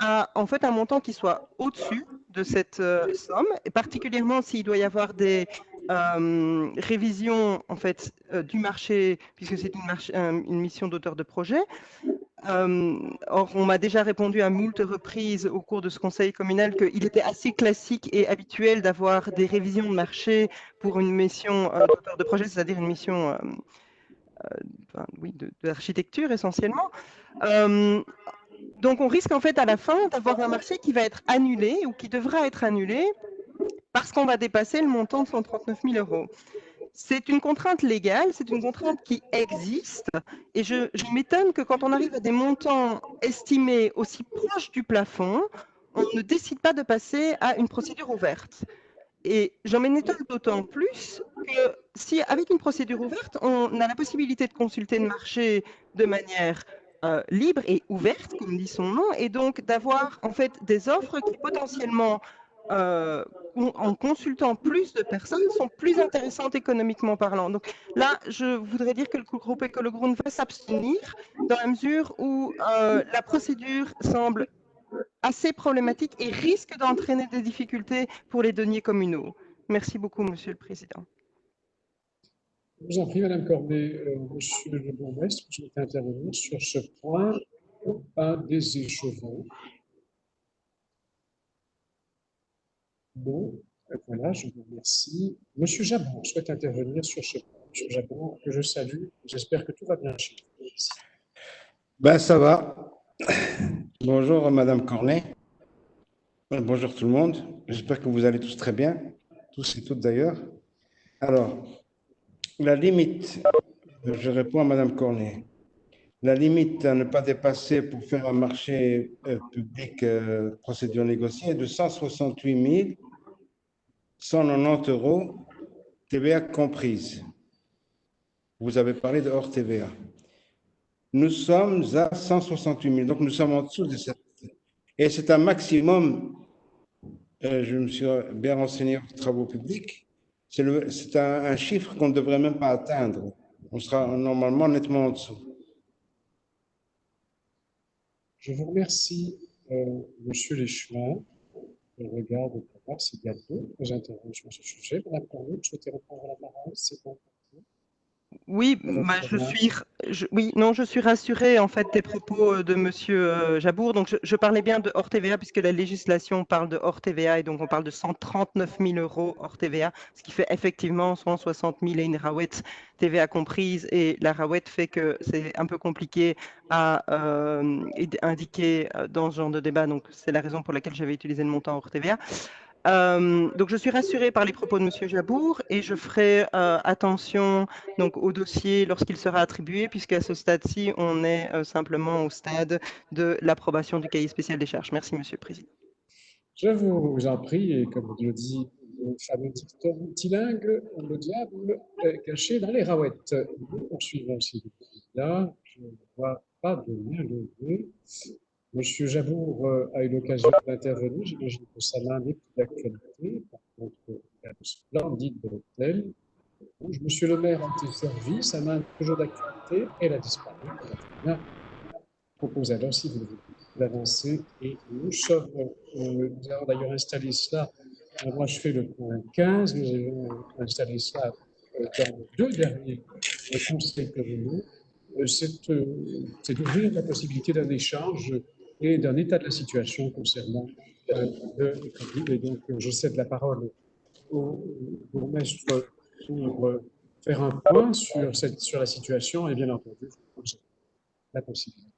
à en fait un montant qui soit au-dessus de cette somme, et particulièrement s'il doit y avoir des révisions en fait du marché, puisque c'est une mission d'auteur de projet. Or, on m'a déjà répondu à moult reprises au cours de ce conseil communal qu'il était assez classique et habituel d'avoir des révisions de marché pour une mission d'auteur de projet, c'est-à-dire une mission d'architecture essentiellement. Donc, on risque en fait à la fin d'avoir un marché qui va être annulé ou qui devra être annulé parce qu'on va dépasser le montant de 139 000 €. C'est une contrainte légale, c'est une contrainte qui existe, et je m'étonne que quand on arrive à des montants estimés aussi proches du plafond, on ne décide pas de passer à une procédure ouverte. Et j'en m'étonne d'autant plus que si, avec une procédure ouverte, on a la possibilité de consulter le marché de manière libre et ouverte, comme dit son nom, et donc d'avoir en fait des offres qui potentiellement en consultant plus de personnes, sont plus intéressantes économiquement parlant. Donc là, je voudrais dire que le groupe Écolo Groen va s'abstenir dans la mesure où la procédure semble assez problématique et risque d'entraîner des difficultés pour les deniers communaux. Merci beaucoup, Monsieur le Président. Je vous en prie, Madame Cornet. Monsieur le bourgmestre, vous souhaitez intervenir sur ce point un des échevins. Bon, voilà, je vous remercie. Monsieur Jabon souhaite intervenir sur ce point. Monsieur Jabon, que je salue. J'espère que tout va bien chez vous. Ben, ça va. Bonjour, Madame Cornet. Bonjour tout le monde. J'espère que vous allez tous très bien, tous et toutes d'ailleurs. Alors, la limite, je réponds à Madame Cornet, la limite à ne pas dépasser pour faire un marché public procédure négociée est de 168 190 €, TVA comprise. Vous avez parlé de hors TVA. Nous sommes à 168 000, donc nous sommes en dessous de cette. Et c'est un maximum, je me suis bien renseigné aux travaux publics, c'est un chiffre qu'on ne devrait même pas atteindre. On sera normalement nettement en dessous. Je vous remercie, Monsieur Léchevin. Je regarde pour voir s'il y a d'autres interventions sur ce sujet. Madame Cornet, vous souhaitez reprendre la parole? C'est bon. Oui, bah, je suis rassurée en fait des propos de Monsieur Jabour. Donc je parlais bien de hors TVA puisque la législation parle de hors TVA et donc on parle de 139 000 € hors TVA, ce qui fait effectivement 160 000 et une rawette TVA comprise. Et la rawette fait que c'est un peu compliqué à indiquer dans ce genre de débat. Donc c'est la raison pour laquelle j'avais utilisé le montant hors TVA. Donc, je suis rassurée par les propos de M. Jabour et je ferai attention donc, au dossier lorsqu'il sera attribué, puisqu'à ce stade-ci, on est simplement au stade de l'approbation du cahier spécial des charges. Merci, Monsieur le Président. Je vous en prie, et comme le dit le fameux dicton multilingue, le diable est caché dans les raouettes. Nous poursuivons, s'il vous plaît. Là, je ne vois pas de main levée. Monsieur Jabour a eu l'occasion d'intervenir. J'imagine que sa main n'est plus d'actualité. Par contre, il y a de splendides bretelles. Monsieur le maire a été servi. Sa main est toujours d'actualité. Elle a disparu. Bien. Propose alors, si vous le voulez, d'avancer. Et nous avons d'ailleurs installé cela. Moi, je fais le point 15. Nous avons installé cela dans les 2 derniers conseils communaux. C'est d'ouvrir la possibilité d'un échange et d'un état de la situation concernant le Covid. Et donc, je cède la parole au bourgmestre pour faire un point sur la situation et bien entendu, la possibilité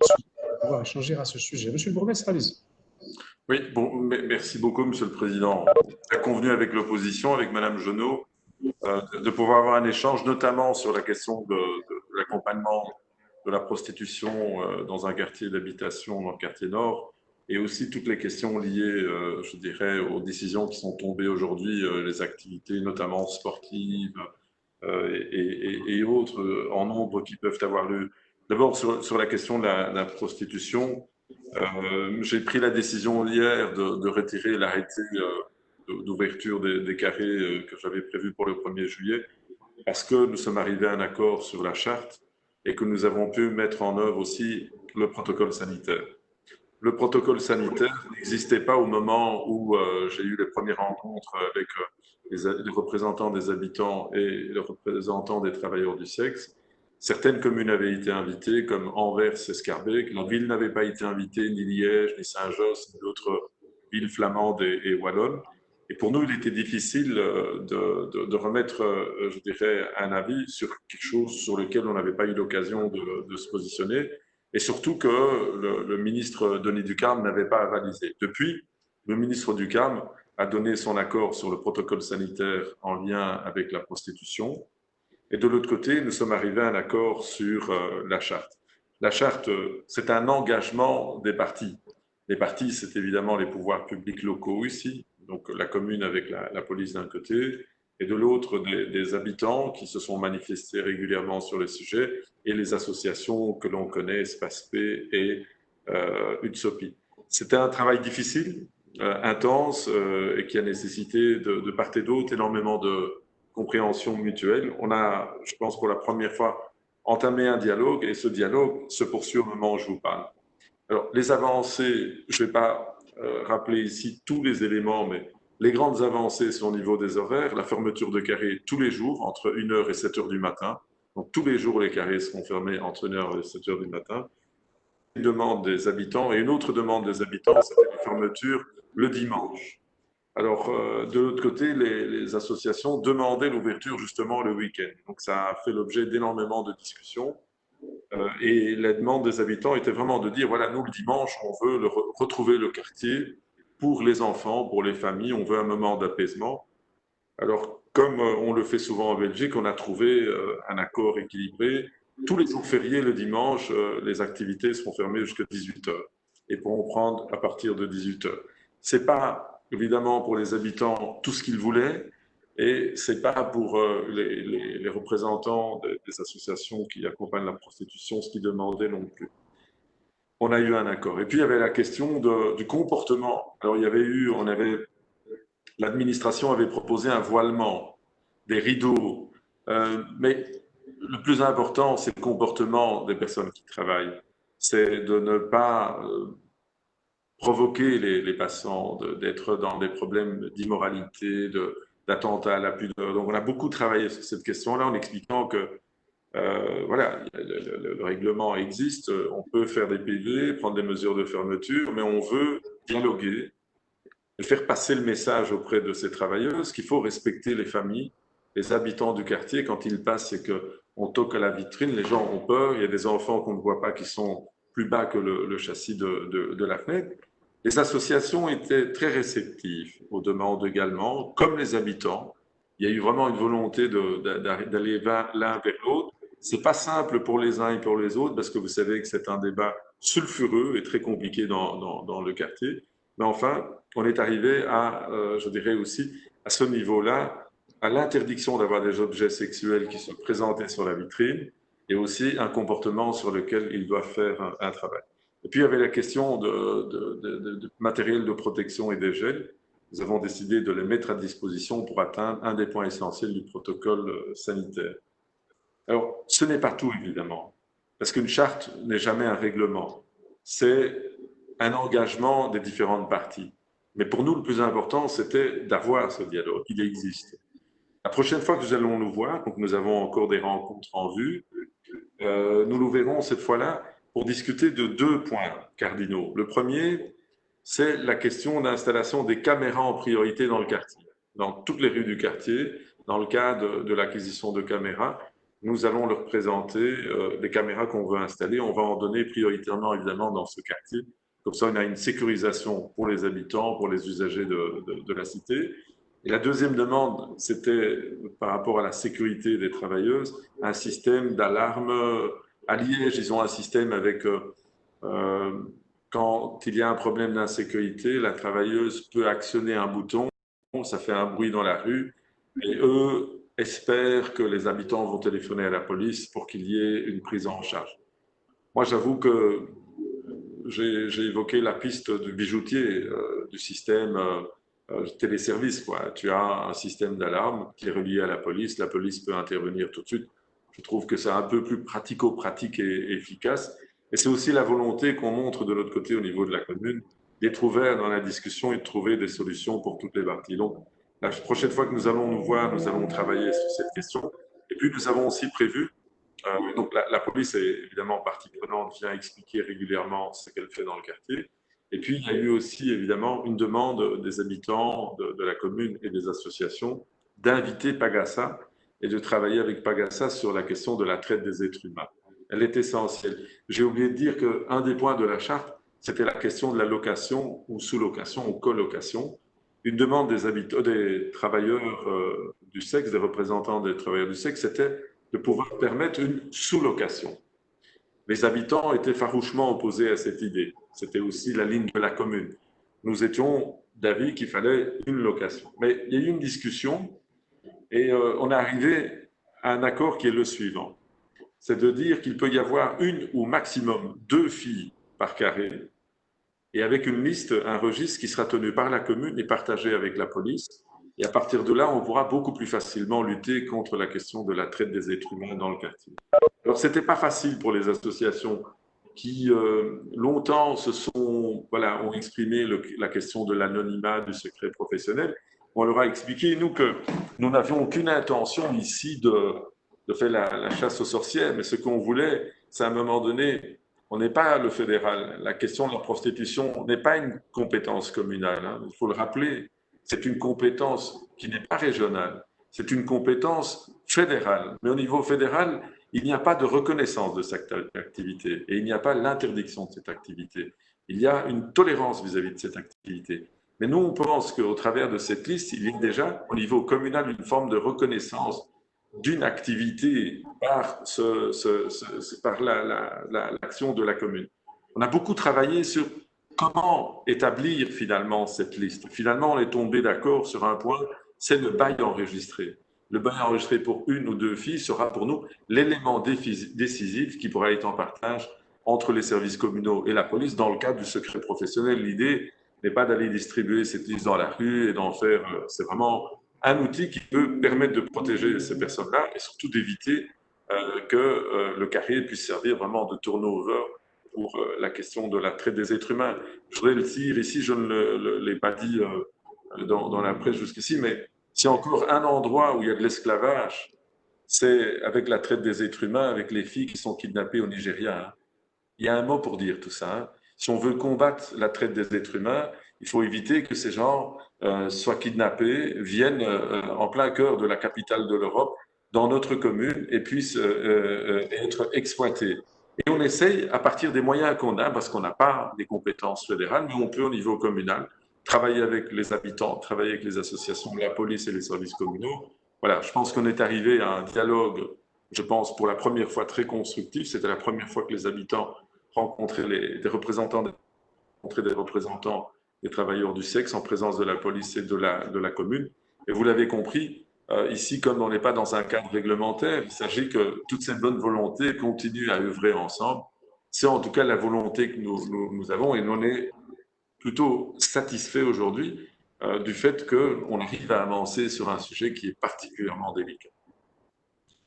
ensuite de pouvoir échanger à ce sujet. Monsieur le bourgmestre, allez-y. Oui, bon, merci beaucoup, Monsieur le Président. On a convenu avec l'opposition, avec Madame Genot, de pouvoir avoir un échange, notamment sur la question de l'accompagnement de la prostitution dans un quartier d'habitation, dans le quartier nord, et aussi toutes les questions liées, je dirais, aux décisions qui sont tombées aujourd'hui, les activités notamment sportives et autres en nombre qui peuvent avoir lieu. D'abord, sur la question de la prostitution, j'ai pris la décision hier de retirer l'arrêté d'ouverture des carrés que j'avais prévu pour le 1er juillet, parce que nous sommes arrivés à un accord sur la charte et que nous avons pu mettre en œuvre aussi le protocole sanitaire. Le protocole sanitaire n'existait pas au moment où j'ai eu les premières rencontres avec les représentants des habitants et les représentants des travailleurs du sexe. Certaines communes avaient été invitées, comme Anvers et Schaerbeek. La ville n'avait pas été invitée, ni Liège, ni Saint-Josse, ni d'autres villes flamandes et wallonnes. Et pour nous, il était difficile de remettre, je dirais, un avis sur quelque chose sur lequel on n'avait pas eu l'occasion de se positionner, et surtout que le ministre Denis Ducarme n'avait pas avalisé. Depuis, le ministre Ducarme a donné son accord sur le protocole sanitaire en lien avec la prostitution. Et de l'autre côté, nous sommes arrivés à un accord sur la charte. La charte, c'est un engagement des partis. Les partis, c'est évidemment les pouvoirs publics locaux ici, donc la commune avec la police d'un côté, et de l'autre des habitants qui se sont manifestés régulièrement sur le sujet, et les associations que l'on connaît, SPASP et UTSOPI. C'était un travail difficile, intense, et qui a nécessité de part et d'autre énormément de compréhension mutuelle. On a, je pense, pour la première fois, entamé un dialogue, et ce dialogue se poursuit au moment où je vous parle. Alors, les avancées, je ne vais pas rappeler ici tous les éléments, mais les grandes avancées sont au niveau des horaires, la fermeture de carrés tous les jours, entre 1h et 7h du matin. Donc, tous les jours, les carrés seront fermés entre 1h et 7h du matin. Une demande des habitants, et une autre demande des habitants, c'était la fermeture le dimanche. Alors, de l'autre côté, les associations demandaient l'ouverture justement le week-end. Donc, ça a fait l'objet d'énormément de discussions. Et la demande des habitants était vraiment de dire, voilà, nous, le dimanche, on veut retrouver le quartier pour les enfants, pour les familles, on veut un moment d'apaisement. Alors, comme on le fait souvent en Belgique, on a trouvé un accord équilibré. Tous les jours fériés, le dimanche, les activités seront fermées jusqu'à 18h et pourront prendre à partir de 18h. Ce n'est pas, évidemment, pour les habitants tout ce qu'ils voulaient, et ce n'est pas pour les représentants des associations qui accompagnent la prostitution ce qu'ils demandaient non plus. On a eu un accord. Et puis, il y avait la question du comportement. Alors, l'administration avait proposé un voilement, des rideaux, mais le plus important, c'est le comportement des personnes qui travaillent. C'est de ne pas provoquer les passants, d'être dans des problèmes d'immoralité, d'attentat à la pudeur. Donc, on a beaucoup travaillé sur cette question-là en expliquant que voilà, le règlement existe, on peut faire des PV, prendre des mesures de fermeture, mais on veut dialoguer et faire passer le message auprès de ces travailleuses qu'il faut respecter les familles, les habitants du quartier. Quand ils passent et qu'on toque à la vitrine, les gens ont peur, il y a des enfants qu'on ne voit pas qui sont plus bas que le châssis de la fenêtre. Les associations étaient très réceptives aux demandes également, comme les habitants. Il y a eu vraiment une volonté d'aller l'un vers l'autre. C'est pas simple pour les uns et pour les autres, parce que vous savez que c'est un débat sulfureux et très compliqué dans le quartier. Mais enfin, on est arrivé à, je dirais aussi, à ce niveau-là, à l'interdiction d'avoir des objets sexuels qui sont présentés sur la vitrine, et aussi un comportement sur lequel ils doivent faire un travail. Et puis, il y avait la question de matériel de protection et des gels. Nous avons décidé de les mettre à disposition pour atteindre un des points essentiels du protocole sanitaire. Alors, ce n'est pas tout, évidemment, parce qu'une charte n'est jamais un règlement. C'est un engagement des différentes parties. Mais pour nous, le plus important, c'était d'avoir ce dialogue. Il existe. La prochaine fois que nous allons nous voir, donc nous avons encore des rencontres en vue, nous nous verrons cette fois-là pour discuter de 2 points cardinaux. Le premier, c'est la question d'installation des caméras en priorité dans le quartier, dans toutes les rues du quartier. Dans le cadre de l'acquisition de caméras, nous allons leur présenter les caméras qu'on veut installer. On va en donner prioritairement, évidemment, dans ce quartier. Comme ça, on a une sécurisation pour les habitants, pour les usagers de la cité. Et la deuxième demande, c'était par rapport à la sécurité des travailleuses, un système d'alarme. À Liège, ils ont un système avec, quand il y a un problème d'insécurité, la travailleuse peut actionner un bouton, ça fait un bruit dans la rue, et eux espèrent que les habitants vont téléphoner à la police pour qu'il y ait une prise en charge. Moi, j'avoue que j'ai évoqué la piste du bijoutier, du système téléservice, quoi. Tu as un système d'alarme qui est relié à la police peut intervenir tout de suite. Je trouve que c'est un peu plus pratico-pratique et efficace. Et c'est aussi la volonté qu'on montre de l'autre côté au niveau de la commune, d'être ouvert dans la discussion et de trouver des solutions pour toutes les parties. Donc, la prochaine fois que nous allons nous voir, nous allons travailler sur cette question. Et puis, nous avons aussi prévu, donc la police est évidemment partie prenante, vient expliquer régulièrement ce qu'elle fait dans le quartier. Et puis, il y a eu aussi, évidemment, une demande des habitants de la commune et des associations d'inviter Pagasa et de travailler avec Pagasa sur la question de la traite des êtres humains. Elle est essentielle. J'ai oublié de dire qu'un des points de la charte, c'était la question de la location ou sous-location ou colocation. Une demande des travailleurs du sexe, des représentants des travailleurs du sexe, c'était de pouvoir permettre une sous-location. Les habitants étaient farouchement opposés à cette idée. C'était aussi la ligne de la commune. Nous étions d'avis qu'il fallait une location. Mais il y a eu une discussion et on est arrivé à un accord qui est le suivant. C'est de dire qu'il peut y avoir une ou maximum 2 filles par carré et avec une liste, un registre qui sera tenu par la commune et partagé avec la police. Et à partir de là, on pourra beaucoup plus facilement lutter contre la question de la traite des êtres humains dans le quartier. Alors, ce n'était pas facile pour les associations qui, longtemps, ont exprimé la question de l'anonymat, du secret professionnel. On leur a expliqué, nous, que nous n'avions aucune intention ici de faire la chasse aux sorcières, mais ce qu'on voulait, c'est à un moment donné, on n'est pas le fédéral. La question de la prostitution n'est pas une compétence communale, hein, il faut le rappeler. C'est une compétence qui n'est pas régionale, c'est une compétence fédérale. Mais au niveau fédéral, il n'y a pas de reconnaissance de cette activité et il n'y a pas l'interdiction de cette activité. Il y a une tolérance vis-à-vis de cette activité. Mais nous, on pense qu'au travers de cette liste, il y a déjà au niveau communal une forme de reconnaissance d'une activité par l'action de la commune. On a beaucoup travaillé sur comment établir finalement cette liste. Finalement, on est tombé d'accord sur un point, c'est le bail enregistré. Le bail enregistré pour 1 ou 2 filles sera pour nous l'élément décisif qui pourra être en partage entre les services communaux et la police dans le cadre du secret professionnel. L'idée n'est pas d'aller distribuer cette liste dans la rue et d'en faire... C'est vraiment un outil qui peut permettre de protéger ces personnes-là et surtout d'éviter que le carré puisse servir vraiment de turnover pour la question de la traite des êtres humains. Je voudrais le dire ici, je ne l'ai pas dit dans la presse jusqu'ici, mais s'il y a encore un endroit où il y a de l'esclavage, c'est avec la traite des êtres humains, avec les filles qui sont kidnappées au Nigeria. Hein. Il y a un mot pour dire tout ça. Hein. Si on veut combattre la traite des êtres humains, il faut éviter que ces gens soient kidnappés, viennent en plein cœur de la capitale de l'Europe, dans notre commune, et puissent être exploités. Et on essaye, à partir des moyens qu'on a, parce qu'on n'a pas des compétences fédérales, mais on peut au niveau communal, travailler avec les habitants, travailler avec les associations, la police et les services communaux. Voilà, je pense qu'on est arrivé à un dialogue, je pense, pour la première fois très constructif. C'était la première fois que les habitants rencontraient des représentants des travailleurs du sexe en présence de la police et de la commune. Et vous l'avez compris, ici, comme on n'est pas dans un cadre réglementaire, il s'agit que toute cette bonne volonté continue à œuvrer ensemble. C'est en tout cas la volonté que nous avons, et on est plutôt satisfait aujourd'hui du fait qu'on arrive à avancer sur un sujet qui est particulièrement délicat.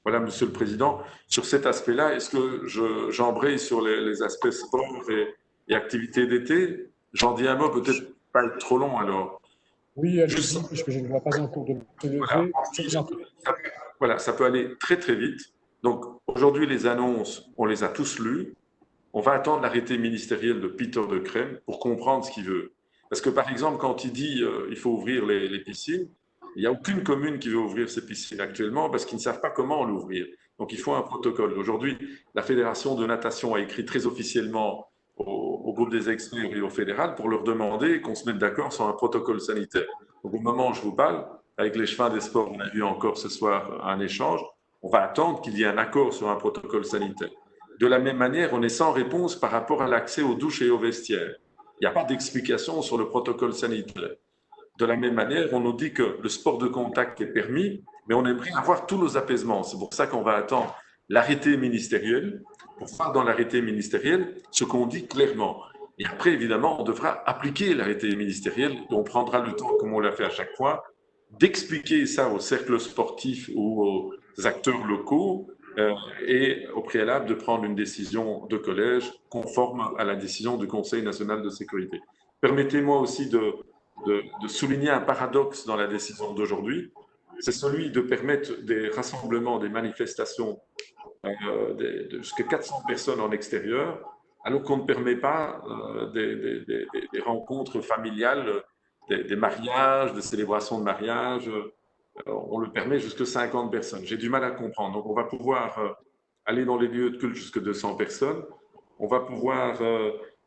Voilà, Monsieur le Président. Sur cet aspect-là, est-ce que j'embraye sur les aspects sport et activités d'été? J'en dis un mot, peut-être pas être trop long alors. Oui, allez-y, puisque je ne vois pas encore de lever. Voilà, ça peut aller très très vite. Donc aujourd'hui, les annonces, on les a tous lues. On va attendre l'arrêté ministériel de Peter de Crème pour comprendre ce qu'il veut. Parce que par exemple, quand il dit il faut ouvrir les piscines, il n'y a aucune commune qui veut ouvrir ses piscines actuellement parce qu'ils ne savent pas comment l'ouvrir. Donc il faut un protocole. Aujourd'hui, la Fédération de natation a écrit très officiellement au groupe des experts et au fédéral pour leur demander qu'on se mette d'accord sur un protocole sanitaire. Donc au moment où je vous parle, avec les chemins des sports, on a eu encore ce soir un échange, on va attendre qu'il y ait un accord sur un protocole sanitaire. De la même manière, on est sans réponse par rapport à l'accès aux douches et aux vestiaires. Il n'y a pas d'explication sur le protocole sanitaire. De la même manière, on nous dit que le sport de contact est permis, mais on aimerait avoir tous nos apaisements. C'est pour ça qu'on va attendre l'arrêté ministériel, pour faire dans l'arrêté ministériel ce qu'on dit clairement. Et après, évidemment, on devra appliquer l'arrêté ministériel et on prendra le temps, comme on l'a fait à chaque fois, d'expliquer ça aux cercles sportifs ou aux acteurs locaux et au préalable de prendre une décision de collège conforme à la décision du Conseil national de sécurité. Permettez-moi aussi de souligner un paradoxe dans la décision d'aujourd'hui, c'est celui de permettre des rassemblements, des manifestations de jusqu'à 400 personnes en extérieur, alors qu'on ne permet pas des rencontres familiales, des mariages, des célébrations de mariage. On le permet jusqu'à 50 personnes. J'ai du mal à comprendre. Donc, on va pouvoir aller dans les lieux de culte jusqu'à 200 personnes. On va pouvoir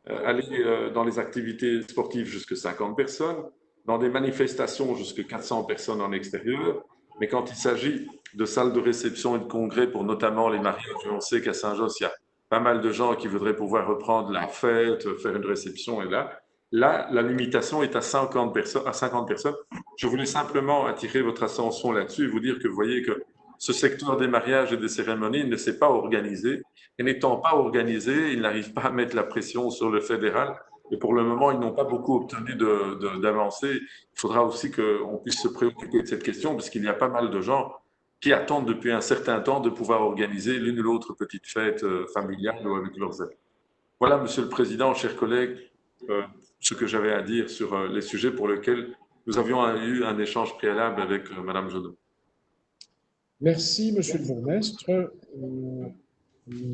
aller dans les activités sportives jusqu'à 50 personnes, dans des manifestations jusqu'à 400 personnes en extérieur. Mais quand il s'agit de salles de réception et de congrès pour notamment les mariages, on sait qu'à Saint-Josse, il y a pas mal de gens qui voudraient pouvoir reprendre la fête, faire une réception. Et là, la limitation est à 50 personnes. Je voulais simplement attirer votre attention là-dessus et vous dire que vous voyez que ce secteur des mariages et des cérémonies ne s'est pas organisé. Et n'étant pas organisé, ils n'arrivent pas à mettre la pression sur le fédéral. Et pour le moment, ils n'ont pas beaucoup obtenu d'avancées. Il faudra aussi qu'on puisse se préoccuper de cette question parce qu'il y a pas mal de gens qui attendent depuis un certain temps de pouvoir organiser l'une ou l'autre petite fête familiale ou avec leurs amis. Voilà, Monsieur le Président, chers collègues, ce que j'avais à dire sur les sujets pour lesquels nous avions eu un échange préalable avec Madame Jodot. Merci, Monsieur le bourgmestre.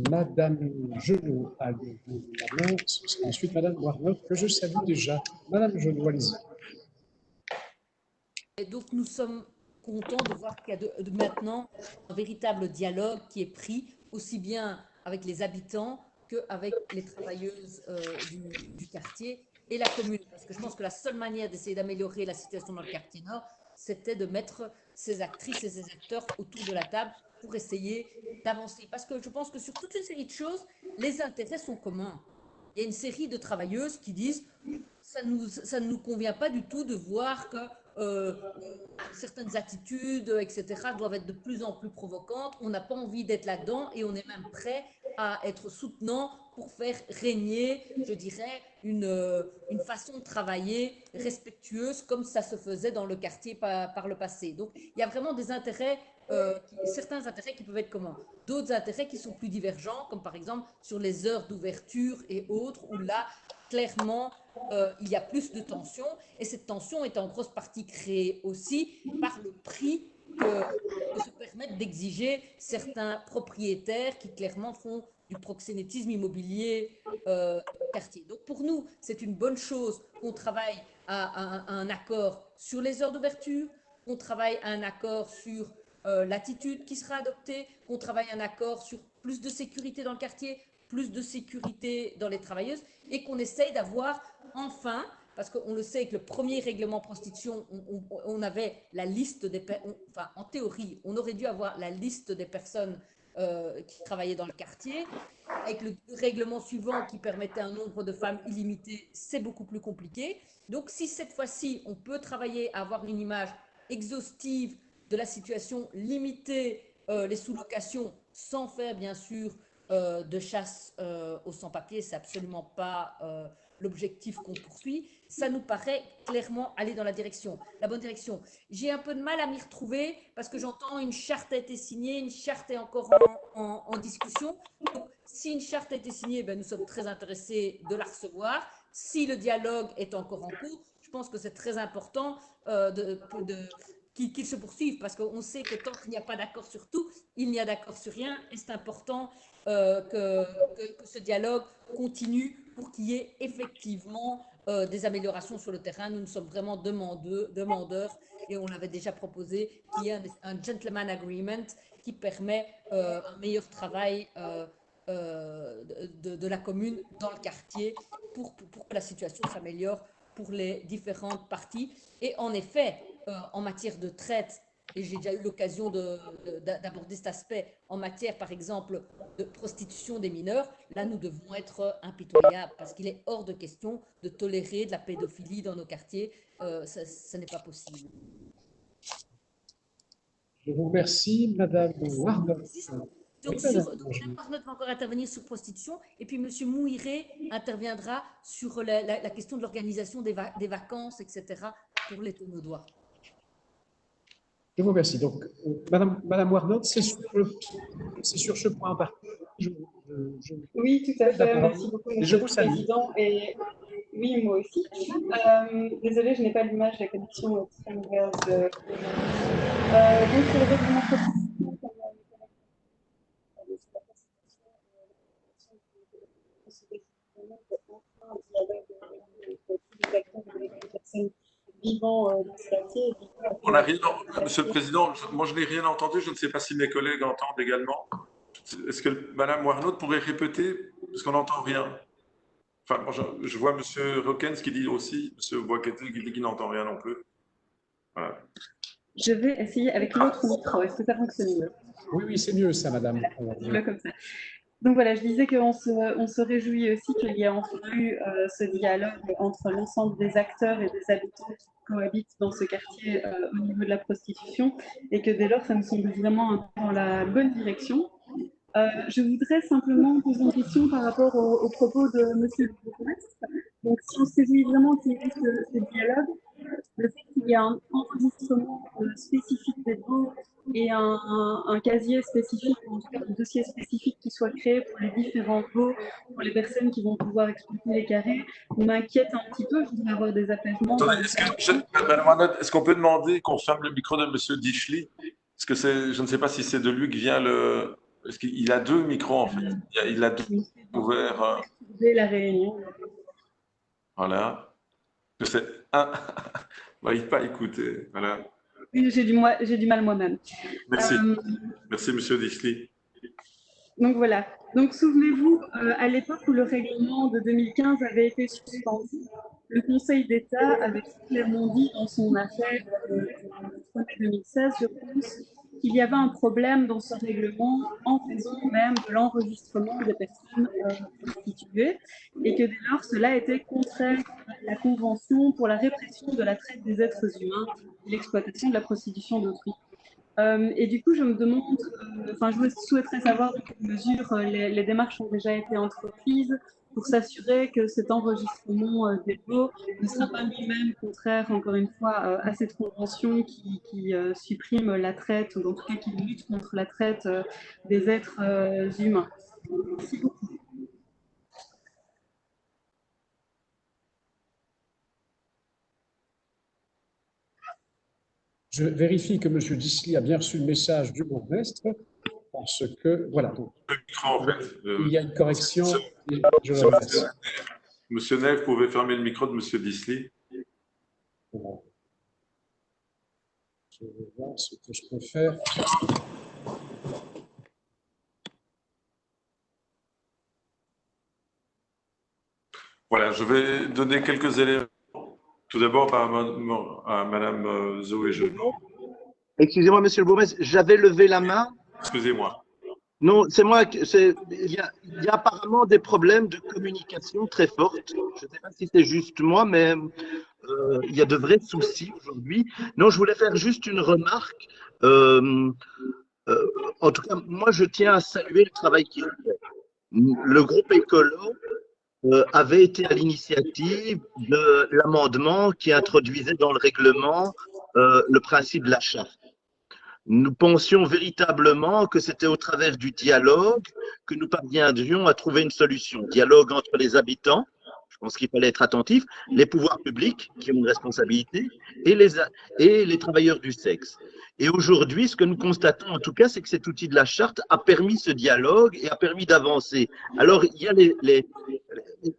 Madame Jodot a levé la main. Ce sera ensuite Madame Warner, que je salue déjà. Madame Jodot, allez-y. Et donc, nous sommes contents de voir qu'il y a maintenant un véritable dialogue qui est pris, aussi bien avec les habitants qu'avec les travailleuses du quartier et la commune. Parce que je pense que la seule manière d'essayer d'améliorer la situation dans le quartier Nord, c'était de mettre ces actrices et ces acteurs autour de la table pour essayer d'avancer. Parce que je pense que sur toute une série de choses, les intérêts sont communs. Il y a une série de travailleuses qui disent ça ne nous convient pas du tout de voir que certaines attitudes, etc., doivent être de plus en plus provocantes. On n'a pas envie d'être là-dedans et on est même prêt à être soutenant pour faire régner, je dirais, une façon de travailler respectueuse comme ça se faisait dans le quartier par le passé. Donc, il y a vraiment des intérêts, certains intérêts qui peuvent être communs, d'autres intérêts qui sont plus divergents, comme par exemple sur les heures d'ouverture et autres, où là, clairement, il y a plus de tension, et cette tension est en grosse partie créée aussi par le prix que se permettent d'exiger certains propriétaires qui clairement font du proxénétisme immobilier quartier. Donc pour nous, c'est une bonne chose qu'on travaille à un accord sur les heures d'ouverture, qu'on travaille à un accord sur l'attitude qui sera adoptée, qu'on travaille un accord sur plus de sécurité dans le quartier, plus de sécurité dans les travailleuses et qu'on essaye d'avoir enfin, parce qu'on le sait avec le premier règlement prostitution, on avait la liste des enfin en théorie, on aurait dû avoir la liste des personnes qui travaillaient dans le quartier. Avec le règlement suivant qui permettait un nombre de femmes illimité, c'est beaucoup plus compliqué. Donc si cette fois-ci, on peut travailler à avoir une image exhaustive de la situation, limiter les sous-locations sans faire bien sûr de chasse aux sans-papiers, c'est absolument pas l'objectif qu'on poursuit. Ça nous paraît clairement aller dans la bonne direction. J'ai un peu de mal à m'y retrouver parce que j'entends une charte a été signée, une charte est encore en discussion. Donc, si une charte a été signée, ben, nous sommes très intéressés de la recevoir. Si le dialogue est encore en cours, je pense que c'est très important qu'il se poursuive parce qu'on sait que tant qu'il n'y a pas d'accord sur tout, il n'y a d'accord sur rien et c'est important que ce dialogue continue pour qu'il y ait effectivement des améliorations sur le terrain. Nous sommes vraiment demandeurs et on l'avait déjà proposé qu'il y ait un gentleman agreement qui permet un meilleur travail de la commune dans le quartier pour que la situation s'améliore pour les différentes parties. Et en effet, en matière de traite, et j'ai déjà eu l'occasion d'aborder cet aspect, en matière, par exemple, de prostitution des mineurs, là, nous devons être impitoyables parce qu'il est hors de question de tolérer de la pédophilie dans nos quartiers. Ce n'est pas possible. Je vous remercie, Madame Warnock. Donc, Oui, Madame Warnock va encore intervenir sur prostitution, et puis Monsieur Mouiré interviendra sur la question de l'organisation des vacances, etc., pour les Tonaudois. Je vous remercie. Donc, Madame Warnock, c'est sur ce point en particulier. Oui, tout à fait. Merci beaucoup, Monsieur le Président. Et oui, moi aussi. Désolée, je n'ai pas l'image, la connexion est très mauvaise. Donc, sur le règlement proposition, vivant dans ce quartier. On n'a rien, Monsieur le Président, moi je n'ai rien entendu, je ne sais pas si mes collègues entendent également. Est-ce que Madame Warnock pourrait répéter, parce qu'on n'entend rien? Enfin, moi, je vois Monsieur Rockens qui dit aussi, Monsieur Boisquetel qui dit qu'il n'entend rien non plus. Voilà. Je vais essayer avec l'autre micro, est-ce que ça fonctionne mieux? Oui, c'est mieux ça, Madame. Voilà, comme ça. Donc voilà, je disais qu'on se réjouit aussi qu'il y ait enfin eu ce dialogue entre l'ensemble des acteurs et des habitants qui cohabitent dans ce quartier au niveau de la prostitution et que dès lors, ça me semble vraiment dans la bonne direction. Je voudrais simplement poser une question par rapport aux propos de Monsieur le bourgmestre. Donc si on se réjouit vraiment qu'il y ait ce dialogue, le fait qu'il y ait un enregistrement spécifique des baux et un casier spécifique, ou en tout cas un dossier spécifique qui soit créé pour les différents baux, pour les personnes qui vont pouvoir exploiter les carrés, m'inquiète un petit peu. Je voudrais avoir des apaisements. Est-ce qu'on peut demander qu'on ferme le micro de Monsieur Dichely? Parce que je ne sais pas si c'est de lui que vient le... Parce qu'il a deux micros en fait. Il a deux ouverts. La réunion. Voilà. C'est un. Il n'arrive pas à écouter. Voilà. Oui, j'ai du mal moi-même. Merci. Merci, Monsieur Dichely. Donc voilà. Donc souvenez-vous, à l'époque où le règlement de 2015 avait été suspendu, le Conseil d'État avait clairement dit dans son arrêt de 2016, je pense, qu'il y avait un problème dans ce règlement en raison même de l'enregistrement des personnes prostituées et que dès lors cela était contraire à la Convention pour la répression de la traite des êtres humains et l'exploitation de la prostitution d'autrui. Et du coup, je me demande, je souhaiterais savoir dans quelle mesure les démarches ont déjà été entreprises pour s'assurer que cet enregistrement des baux ne sera pas lui-même contraire, encore une fois, à cette convention qui supprime la traite, ou en tout cas qui lutte contre la traite des êtres humains. Merci beaucoup. Je vérifie que M. Dichely a bien reçu le message du bourgmestre, parce que, voilà, donc, il y a une correction. Je le remercie. Monsieur Neve, vous pouvez fermer le micro de Monsieur Dichely. Je vais voir ce que je peux faire. Je vais donner quelques éléments. Tout d'abord à Madame Zoé Genot. Excusez-moi, Monsieur le bourgmestre, j'avais levé la main. Excusez-moi. Non, c'est moi. Il y a apparemment des problèmes de communication très fortes. Je ne sais pas si c'est juste moi, mais il y a de vrais soucis aujourd'hui. Non, je voulais faire juste une remarque. En tout cas, moi, je tiens à saluer le travail qui est fait. Le groupe écolo avait été à l'initiative de l'amendement qui introduisait dans le règlement le principe de la charte. Nous pensions véritablement que c'était au travers du dialogue que nous parviendrions à trouver une solution. Dialogue entre les habitants, je pense qu'il fallait être attentif, les pouvoirs publics qui ont une responsabilité et les travailleurs du sexe. Et aujourd'hui, ce que nous constatons en tout cas, c'est que cet outil de la charte a permis ce dialogue et a permis d'avancer. Alors, il y a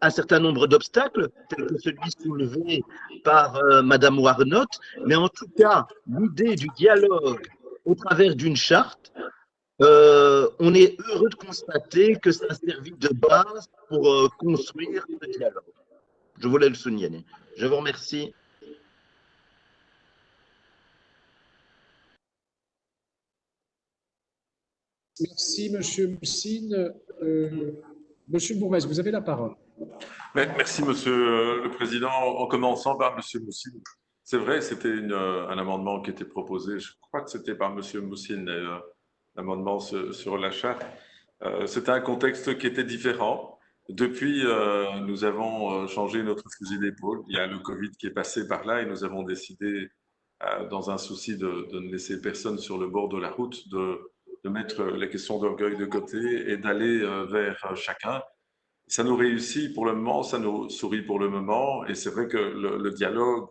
un certain nombre d'obstacles, tels que celui soulevé par Madame Warnot, mais en tout cas, l'idée du dialogue au travers d'une charte, on est heureux de constater que ça a servi de base pour construire ce dialogue. Je voulais le souligner. Je vous remercie. Merci, Monsieur Moussine. Monsieur le bourgmestre, vous avez la parole. Merci, Monsieur le Président. En commençant par Monsieur Moussine. C'est vrai, c'était un amendement qui était proposé, je crois que c'était par Monsieur Moussine, l'amendement sur la charte. C'était un contexte qui était différent. Depuis, nous avons changé notre fusil d'épaule. Il y a le Covid qui est passé par là et nous avons décidé, dans un souci de ne laisser personne sur le bord de la route, de mettre les questions d'orgueil de côté et d'aller vers chacun. Ça nous réussit pour le moment, ça nous sourit pour le moment. Et c'est vrai que le dialogue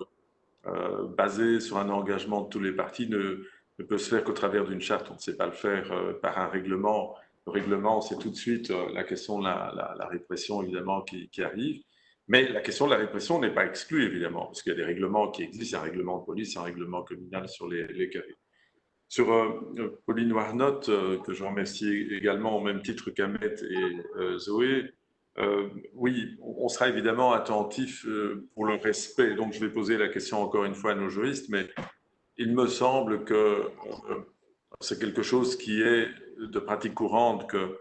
basé sur un engagement de tous les partis ne peut se faire qu'au travers d'une charte. On ne sait pas le faire par un règlement. Le règlement, c'est tout de suite la question de la répression, évidemment, qui arrive. Mais la question de la répression n'est pas exclue, évidemment, parce qu'il y a des règlements qui existent. Il y a un règlement de police, il y a un règlement communal sur les carrés. Sur Pauline Warnot, que je remercie également au même titre qu'Ahmed et Zoé, oui, on sera évidemment attentif pour le respect. Donc, je vais poser la question encore une fois à nos juristes, mais il me semble que c'est quelque chose qui est de pratique courante que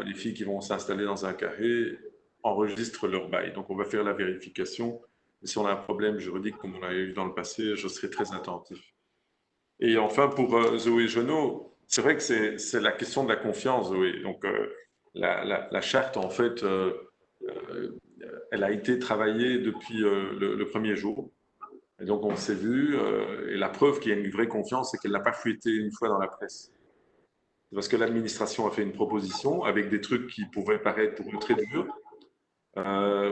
les filles qui vont s'installer dans un carré enregistrent leur bail. Donc, on va faire la vérification. Et si on a un problème juridique comme on a eu dans le passé, je serai très attentif. Et enfin, pour Zoé Genot, c'est vrai que c'est la question de la confiance, Zoé. Donc, la charte, en fait, elle a été travaillée depuis le premier jour. Et donc, on s'est vu. Et la preuve qu'il y a une vraie confiance, c'est qu'elle n'a pas fuité une fois dans la presse. Parce que l'administration a fait une proposition avec des trucs qui pouvaient paraître pour eux très durs,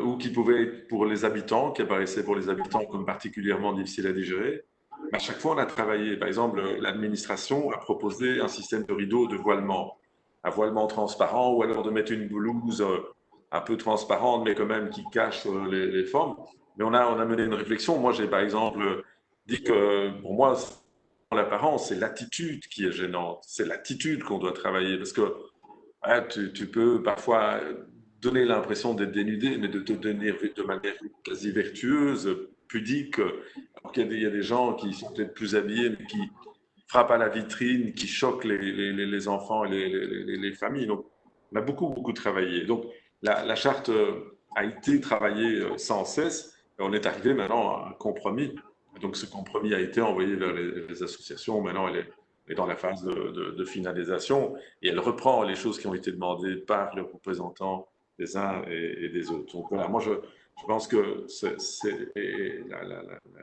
ou qui pouvaient être pour les habitants, qui apparaissaient pour les habitants comme particulièrement difficiles à digérer. À chaque fois, on a travaillé. Par exemple, l'administration a proposé un système de rideau de voilement, un voilement transparent, ou alors de mettre une blouse un peu transparente, mais quand même qui cache les formes. Mais on a mené une réflexion. Moi, j'ai par exemple dit que pour moi, l'apparence, c'est l'attitude qui est gênante. C'est l'attitude qu'on doit travailler. Parce que tu peux parfois donner l'impression d'être dénudé, mais de te donner de manière quasi vertueuse, pudique. Alors qu'il y a des gens qui sont peut-être plus habillés, mais qui frappent à la vitrine, qui choquent les enfants et les familles. Donc, on a beaucoup travaillé. Donc, la charte a été travaillée sans cesse. Et on est arrivé maintenant à un compromis. Donc, ce compromis a été envoyé vers les associations. Maintenant, elle est dans la phase de finalisation et elle reprend les choses qui ont été demandées par les représentants des uns et des autres. Donc, voilà, moi, je pense que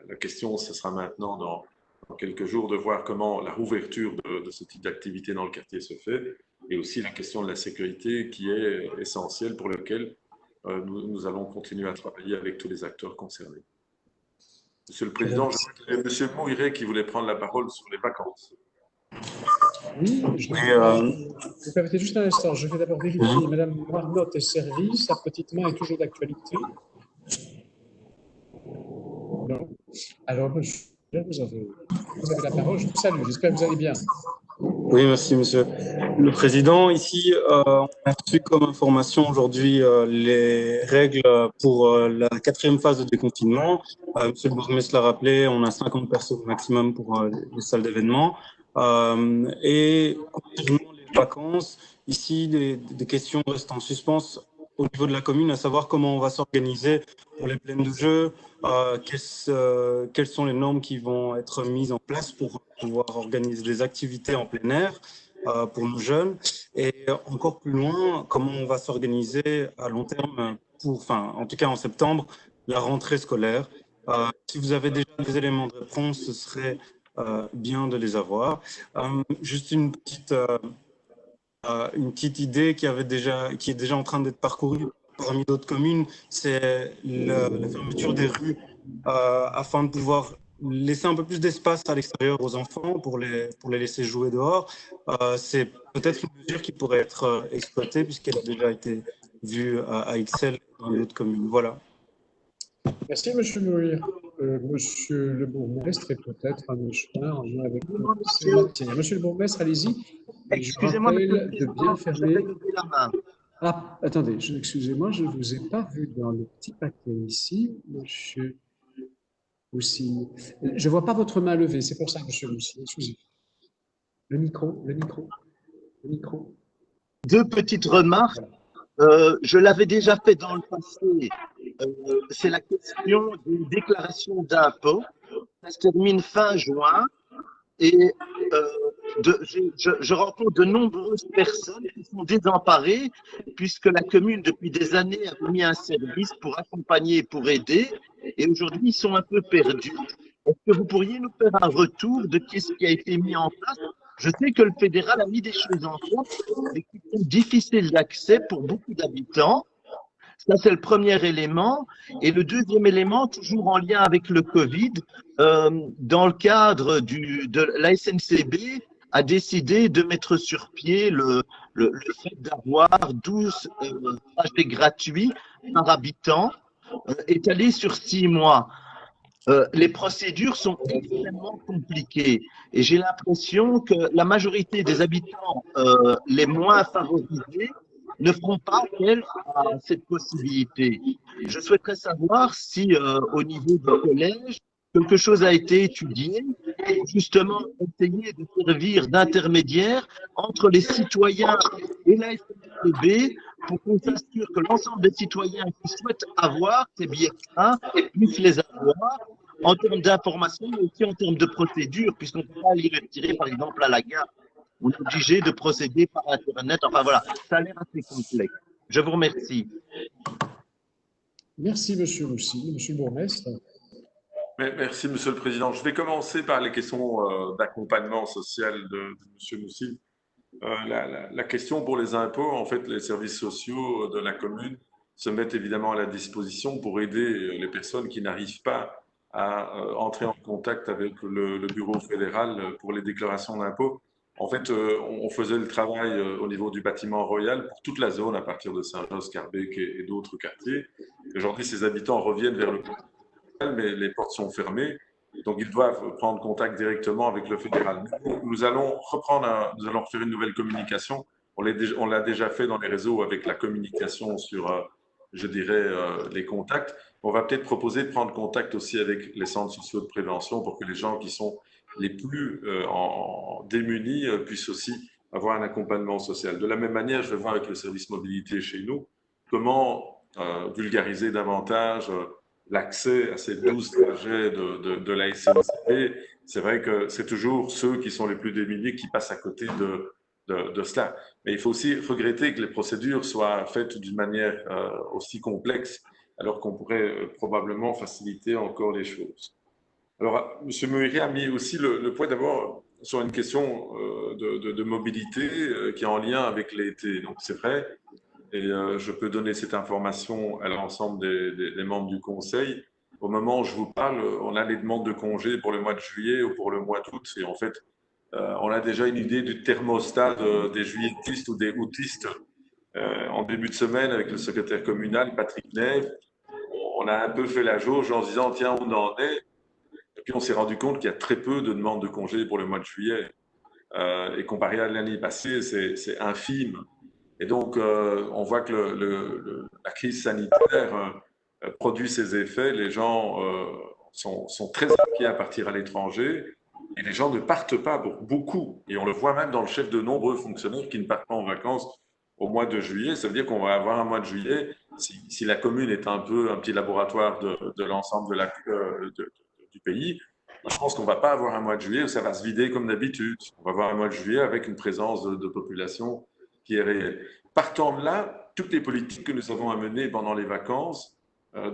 la question, ce sera maintenant dans quelques jours de voir comment la rouverture de ce type d'activité dans le quartier se fait et aussi la question de la sécurité qui est essentielle pour laquelle nous allons continuer à travailler avec tous les acteurs concernés. Monsieur le Président, Monsieur Mouiré qui voulait prendre la parole sur les vacances. Oui, vous permettez juste un instant, je vais d'abord vérifier. Madame Warnot est servie, sa petite main est toujours d'actualité. Non. Alors, monsieur, vous avez la parole, je vous salue, j'espère que vous allez bien. Oui, merci, monsieur. le Président. Ici, on a reçu comme information aujourd'hui les règles pour la 4e phase de déconfinement. Monsieur le bourgmestre l'a rappelé, on a 50 personnes maximum pour les salles d'événements. Et concernant les vacances, ici, des questions restent en suspens au niveau de la commune, à savoir comment on va s'organiser pour les plaines de jeu, quelles sont les normes qui vont être mises en place pour pouvoir organiser des activités en plein air pour nos jeunes, et encore plus loin, comment on va s'organiser à long terme pour, enfin, en tout cas en septembre, la rentrée scolaire. Si vous avez déjà des éléments de réponse, ce serait bien de les avoir. Juste une petite idée qui est déjà en train d'être parcourue parmi d'autres communes, c'est la fermeture des rues afin de pouvoir laisser un peu plus d'espace à l'extérieur aux enfants pour les laisser jouer dehors. C'est peut-être une mesure qui pourrait être exploitée puisqu'elle a déjà été vue à Ixelles dans d'autres communes. Voilà. Merci, Monsieur Mourir. Monsieur le bourgmestre est peut-être à mi-chemin en lien avec Martin. Monsieur le bourgmestre, allez-y. Excusez-moi, Monsieur le Président, fermer. j'avais levé la main. Ah, attendez, excusez-moi, je ne vous ai pas vu dans le petit paquet ici, Monsieur Moussy. Je ne vois pas votre main levée, c'est pour ça, Monsieur Moussy. Excusez-moi. Le micro. 2 petites remarques. Je l'avais déjà fait dans le passé. C'est la question d'une déclaration d'impôt. Ça se termine fin juin et je rencontre de nombreuses personnes qui sont désemparées puisque la commune, depuis des années, a mis un service pour accompagner, pour aider, et aujourd'hui, ils sont un peu perdus. Est-ce que vous pourriez nous faire un retour de ce qui a été mis en place? Je sais que le fédéral a mis des choses en place, mais qui sont difficiles d'accès pour beaucoup d'habitants. Ça, c'est le premier élément. Et le deuxième élément, toujours en lien avec le Covid, dans le cadre de la SNCB, a décidé de mettre sur pied le fait d'avoir 12 trajets gratuits par habitant, étalés sur 6 mois. Les procédures sont extrêmement compliquées et j'ai l'impression que la majorité des habitants les moins favorisés ne feront pas appel à cette possibilité. Je souhaiterais savoir si au niveau du collège, quelque chose a été étudié pour justement essayer de servir d'intermédiaire entre les citoyens et la SNCB pour qu'on s'assure que l'ensemble des citoyens qui souhaitent avoir ces billets puissent les avoir en termes d'information, mais aussi en termes de procédure, puisqu'on ne peut pas les retirer, par exemple, à la gare. On est obligé de procéder par Internet. Enfin voilà, ça a l'air assez complexe. Je vous remercie. Merci, Monsieur Moussy. Monsieur le bourgmestre. Merci, Monsieur le Président. Je vais commencer par les questions d'accompagnement social de Monsieur Moussy. La question pour les impôts, en fait, les services sociaux de la commune se mettent évidemment à la disposition pour aider les personnes qui n'arrivent pas à entrer en contact avec le bureau fédéral pour les déclarations d'impôts. En fait, on faisait le travail au niveau du bâtiment royal pour toute la zone à partir de Saint-Josse, Scarbeck et d'autres quartiers. Aujourd'hui, ces habitants reviennent vers le fédéral, mais les portes sont fermées. Donc, ils doivent prendre contact directement avec le fédéral. Nous allons faire une nouvelle communication. On l'a déjà fait dans les réseaux avec la communication sur, je dirais, les contacts. On va peut-être proposer de prendre contact aussi avec les centres sociaux de prévention pour que les gens qui sont les plus démunis puissent aussi avoir un accompagnement social. De la même manière, je vais voir avec le service mobilité chez nous comment vulgariser davantage l'accès à ces 12 trajets de la SNCB. C'est vrai que c'est toujours ceux qui sont les plus démunis qui passent à côté de cela. Mais il faut aussi regretter que les procédures soient faites d'une manière aussi complexe, alors qu'on pourrait probablement faciliter encore les choses. Alors, M. Mouiri a mis aussi le point d'abord sur une question de mobilité qui est en lien avec l'été. Donc, c'est vrai, et je peux donner cette information à l'ensemble des membres du Conseil. Au moment où je vous parle, on a les demandes de congés pour le mois de juillet ou pour le mois d'août. Et en fait, on a déjà une idée du thermostat des juilletistes ou des aoûtistes. En début de semaine, avec le secrétaire communal, Patrick Neve, on a un peu fait la jauge en se disant, tiens, où on en est? Et puis, on s'est rendu compte qu'il y a très peu de demandes de congés pour le mois de juillet. et comparé à l'année passée, c'est infime. Et donc, on voit que la crise sanitaire produit ses effets. Les gens sont très inquiets à partir à l'étranger et les gens ne partent pas pour beaucoup. Et on le voit même dans le chef de nombreux fonctionnaires qui ne partent pas en vacances au mois de juillet. Ça veut dire qu'on va avoir un mois de juillet, si la commune est un peu un petit laboratoire de l'ensemble du pays, je pense qu'on ne va pas avoir un mois de juillet où ça va se vider comme d'habitude. On va avoir un mois de juillet avec une présence de population qui est réelle. Partant de là, toutes les politiques que nous avons à mener pendant les vacances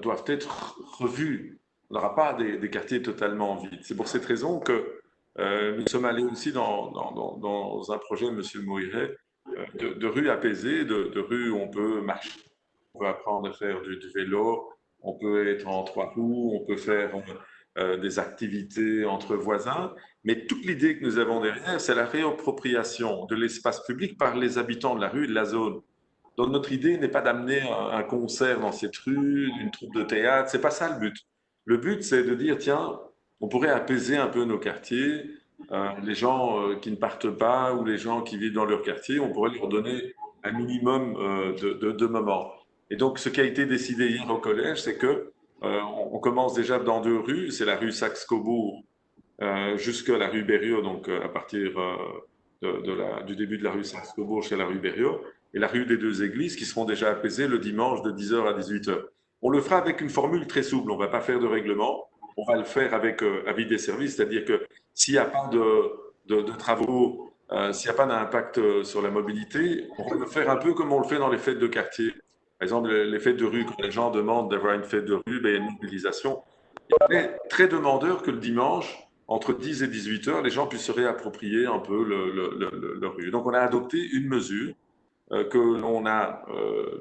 doivent être revues. On n'aura pas des quartiers totalement vides. C'est pour cette raison que nous sommes allés aussi dans un projet, M. Moïret, de rues apaisées, de rues où on peut marcher, on peut apprendre à faire du vélo, on peut être en 3 roues, on peut faire des activités entre voisins. Mais toute l'idée que nous avons derrière, c'est la réappropriation de l'espace public par les habitants de la rue et de la zone. Donc notre idée n'est pas d'amener un concert dans cette rue, une troupe de théâtre, c'est pas ça le but. Le but, c'est de dire, tiens, on pourrait apaiser un peu nos quartiers, les gens qui ne partent pas ou les gens qui vivent dans leur quartier, on pourrait leur donner un minimum de moments. Et donc, ce qui a été décidé hier au collège, c'est que on commence déjà dans 2 rues, c'est la rue Saxe-Cobourg jusqu'à la rue Berriot, donc à partir du début de la rue Saxe-Cobourg jusqu'à la rue Berriot, et la rue des 2 églises qui seront déjà apaisées le dimanche de 10h à 18h. On le fera avec une formule très souple, on ne va pas faire de règlement, on va le faire avec avis des services, c'est-à-dire que s'il n'y a pas de travaux, s'il n'y a pas d'impact sur la mobilité, on va le faire un peu comme on le fait dans les fêtes de quartier. Par exemple, les fêtes de rue, quand les gens demandent d'avoir une fête de rue, ben, il y a une mobilisation. On est très demandeur que le dimanche, entre 10 et 18 heures, les gens puissent se réapproprier un peu leur rue. Donc, on a adopté une mesure que l'on a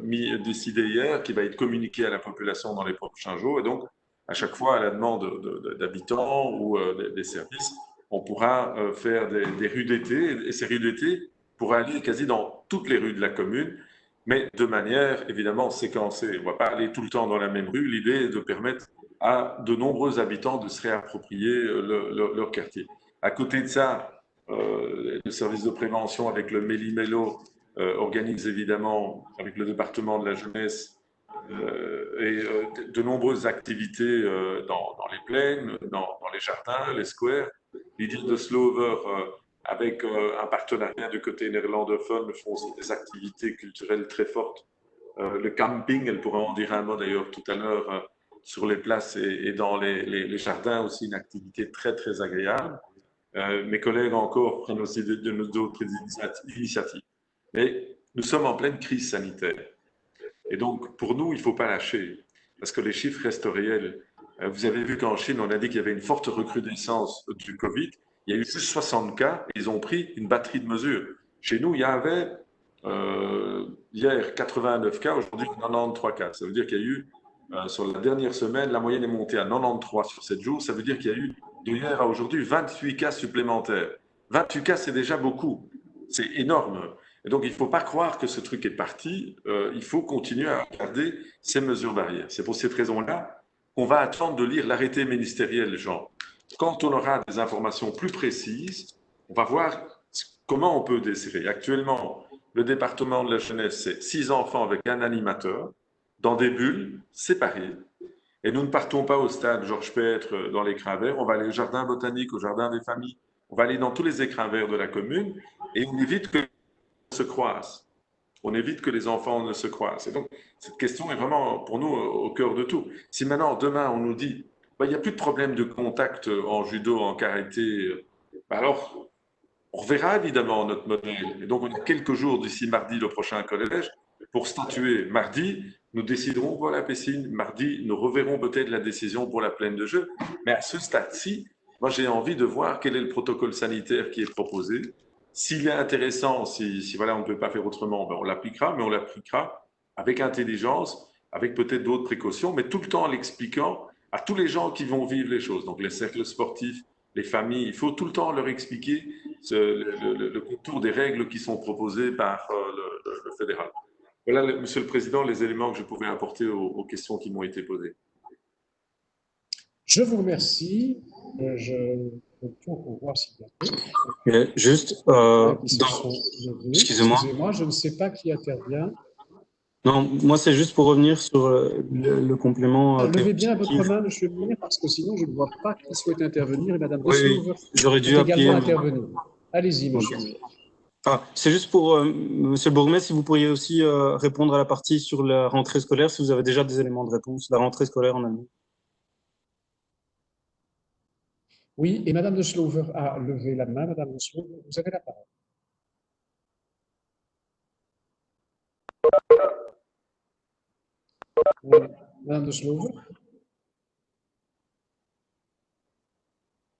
décidée hier, qui va être communiquée à la population dans les prochains jours. Et donc, à chaque fois, à la demande d'habitants ou des services, on pourra faire des rues d'été. Et ces rues d'été pourraient aller quasi dans toutes les rues de la commune, mais de manière évidemment séquencée. On ne va pas aller tout le temps dans la même rue. L'idée est de permettre à de nombreux habitants de se réapproprier leur quartier. À côté de ça, le service de prévention avec le Méli-Mélo organise évidemment, avec le département de la jeunesse, de nombreuses activités dans les plaines, dans les jardins, les squares. L'idée de Slover, avec un partenariat du côté néerlandophone, font aussi des activités culturelles très fortes. Le camping, elle pourra en dire un mot d'ailleurs tout à l'heure, sur les places et dans les jardins aussi, une activité très très agréable. Mes collègues encore prennent aussi d'autres initiatives. Mais nous sommes en pleine crise sanitaire. Et donc, pour nous, il ne faut pas lâcher, parce que les chiffres restent réels. Vous avez vu qu'en Chine, on a dit qu'il y avait une forte recrudescence du Covid. Il y a eu juste 60 cas et ils ont pris une batterie de mesures. Chez nous, il y avait hier 89 cas, aujourd'hui 93 cas. Ça veut dire qu'il y a eu, sur la dernière semaine, la moyenne est montée à 93 sur 7 jours. Ça veut dire qu'il y a eu, de hier à aujourd'hui, 28 cas supplémentaires. 28 cas, c'est déjà beaucoup. C'est énorme. Et donc, il ne faut pas croire que ce truc est parti. Il faut continuer à garder ces mesures barrières. C'est pour cette raison-là qu'on va attendre de lire l'arrêté ministériel, Jean. Quand on aura des informations plus précises, on va voir comment on peut desserrer. Actuellement, le département de la jeunesse, c'est 6 enfants avec un animateur dans des bulles séparées. Et nous ne partons pas au stade Georges Pêtre dans l'écrin vert. On va aller au jardin botanique, au jardin des familles. On va aller dans tous les écrins verts de la commune et on évite que se croisent. On évite que les enfants ne se croisent. Et donc, cette question est vraiment, pour nous, au cœur de tout. Si maintenant, demain, on nous dit, il n'y a plus de problème de contact en judo, en karaté, alors, on reverra évidemment notre modèle. Et donc, on a quelques jours d'ici mardi, le prochain collège, pour statuer. Mardi, nous déciderons pour la piscine. Mardi, nous reverrons peut-être la décision pour la plaine de jeu. Mais à ce stade-ci, moi, j'ai envie de voir quel est le protocole sanitaire qui est proposé. S'il est intéressant, si voilà, on ne peut pas faire autrement, ben on l'appliquera, mais on l'appliquera avec intelligence, avec peut-être d'autres précautions, mais tout le temps en l'expliquant à tous les gens qui vont vivre les choses. Donc les cercles sportifs, les familles, il faut tout le temps leur expliquer le contour des règles qui sont proposées par le fédéral. Voilà, Monsieur le Président, les éléments que je pouvais apporter aux questions qui m'ont été posées. Je vous remercie. Je tourne pour voir s'il y a d'autres Juste, qui se sont levés. excusez-moi. Excusez-moi, je ne sais pas qui intervient. Non, moi c'est juste pour revenir sur le complément. Levez bien votre main, monsieur le maire, parce que sinon je ne vois pas qui souhaite intervenir et madame Oui, Deslouve j'aurais dû peut appuyer. également intervenir. Allez-y, monsieur le maire. Ah, c'est juste pour, monsieur le bourgmestre, si vous pourriez aussi répondre à la partie sur la rentrée scolaire, si vous avez déjà des éléments de réponse, la rentrée scolaire en année. Oui, et madame Deslouve a levé la main. Madame Deslouve, vous avez la parole. Oui, madame Deslouve.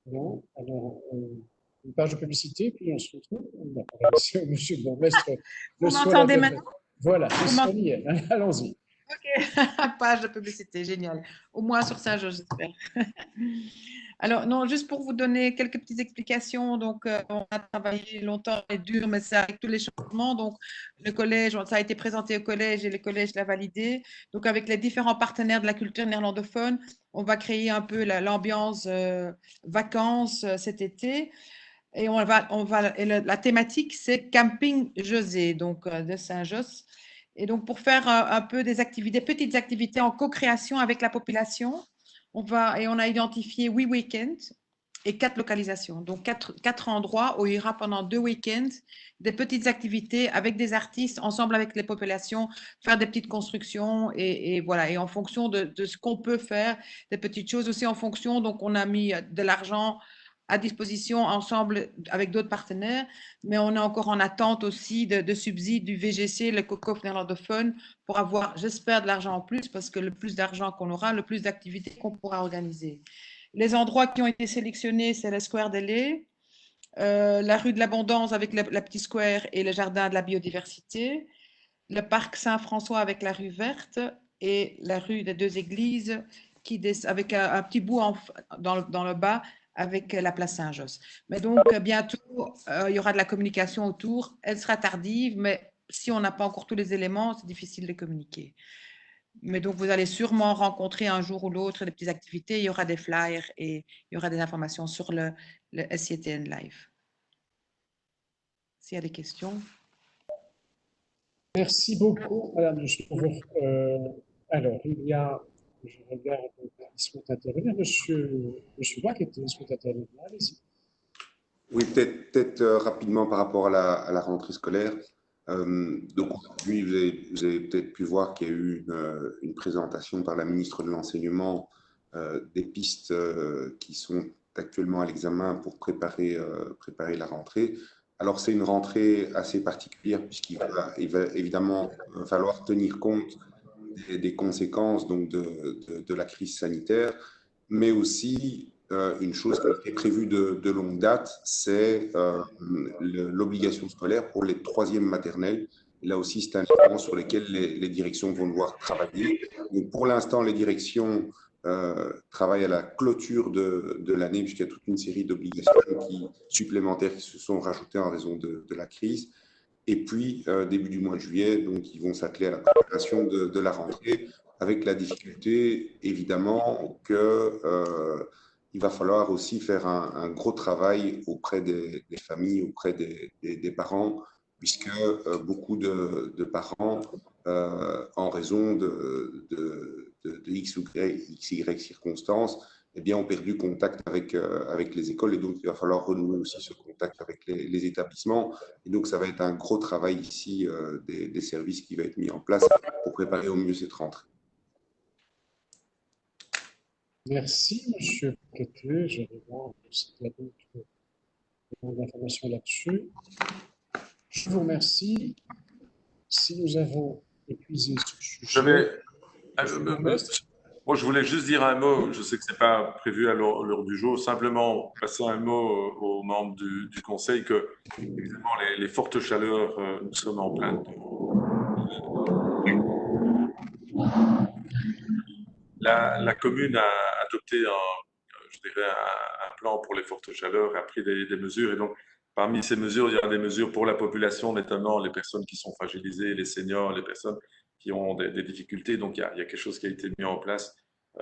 Non, alors, une page de publicité, puis on se retrouve. Monsieur le bourgmestre, Vous m'entendez maintenant? Voilà, on y est. Allons-y. Ok, page de publicité, génial. Au moins sur ça, j'espère. Alors, non, juste pour vous donner quelques petites explications. Donc, on a travaillé longtemps et dur, mais c'est avec tous les changements. Donc, le collège, ça a été présenté au collège et le collège l'a validé. Donc, avec les différents partenaires de la culture néerlandophone, on va créer un peu l'ambiance vacances cet été. Et la thématique, c'est Camping José, donc de Saint-Josse. Et donc, pour faire un peu des activités, petites activités en co-création avec la population, on a identifié 8 week-ends et 4 localisations. Donc, 4 endroits où il y aura pendant 2 week-ends des petites activités avec des artistes, ensemble avec les populations, faire des petites constructions et voilà. Et en fonction de ce qu'on peut faire, des petites choses aussi en fonction. Donc, on a mis de l'argent à disposition ensemble avec d'autres partenaires, mais on est encore en attente aussi de subsides du VGC, le COCOF néerlandophone, pour avoir, j'espère, de l'argent en plus, parce que le plus d'argent qu'on aura, le plus d'activités qu'on pourra organiser. Les endroits qui ont été sélectionnés, c'est le Square des Lais, la rue de l'Abondance avec la Petite Square et le Jardin de la Biodiversité, le Parc Saint-François avec la rue Verte et la rue des Deux Églises, avec un petit bout dans le bas, avec la place Saint-Josse. Mais donc, bientôt, il y aura de la communication autour. Elle sera tardive, mais si on n'a pas encore tous les éléments, c'est difficile de communiquer. Mais donc, vous allez sûrement rencontrer un jour ou l'autre des petites activités. Il y aura des flyers et il y aura des informations sur le SCTN Live. S'il y a des questions. Merci beaucoup, madame Deslouve. Alors, il y a, je regarde qui souhaite intervenir. Monsieur Bach souhaite intervenir. Allez-y. Oui, peut-être rapidement par rapport à la rentrée scolaire. Donc aujourd'hui, vous avez peut-être pu voir qu'il y a eu une présentation par la ministre de l'Enseignement des pistes qui sont actuellement à l'examen pour préparer la rentrée. Alors c'est une rentrée assez particulière puisqu'il va évidemment falloir tenir compte des conséquences donc de la crise sanitaire, mais aussi une chose qui a été prévue de longue date, c'est l'obligation scolaire pour les troisièmes maternelles. Là aussi, c'est un élément sur lequel les directions vont devoir travailler. Donc, pour l'instant, les directions travaillent à la clôture de l'année, puisqu'il y a toute une série d'obligations supplémentaires qui se sont rajoutées en raison de la crise. Et puis, début du mois de juillet, donc, ils vont s'atteler à la préparation de la rentrée, avec la difficulté, évidemment, qu'il va falloir aussi faire un gros travail auprès des familles, auprès des parents, puisque beaucoup de parents, en raison de X ou Y circonstances, eh bien, ont perdu contact avec les écoles, et donc il va falloir renouer aussi ce contact avec les établissements. Et donc, ça va être un gros travail ici des services qui va être mis en place pour préparer au mieux cette rentrée. Merci, monsieur Quetet. Je vais voir s'il y a d'autres informations là-dessus. Je vous remercie. Si nous avons épuisé ce sujet... Moi, je voulais juste dire un mot. Je sais que ce n'est pas prévu à l'heure du jour. Simplement passer un mot aux membres du Conseil que, évidemment, les fortes chaleurs, nous sommes en plein. La commune a adopté un plan pour les fortes chaleurs et a pris des mesures. Et donc, parmi ces mesures, il y a des mesures pour la population, notamment les personnes qui sont fragilisées, les seniors, les personnes qui ont des difficultés. Donc, il y a quelque chose qui a été mis en place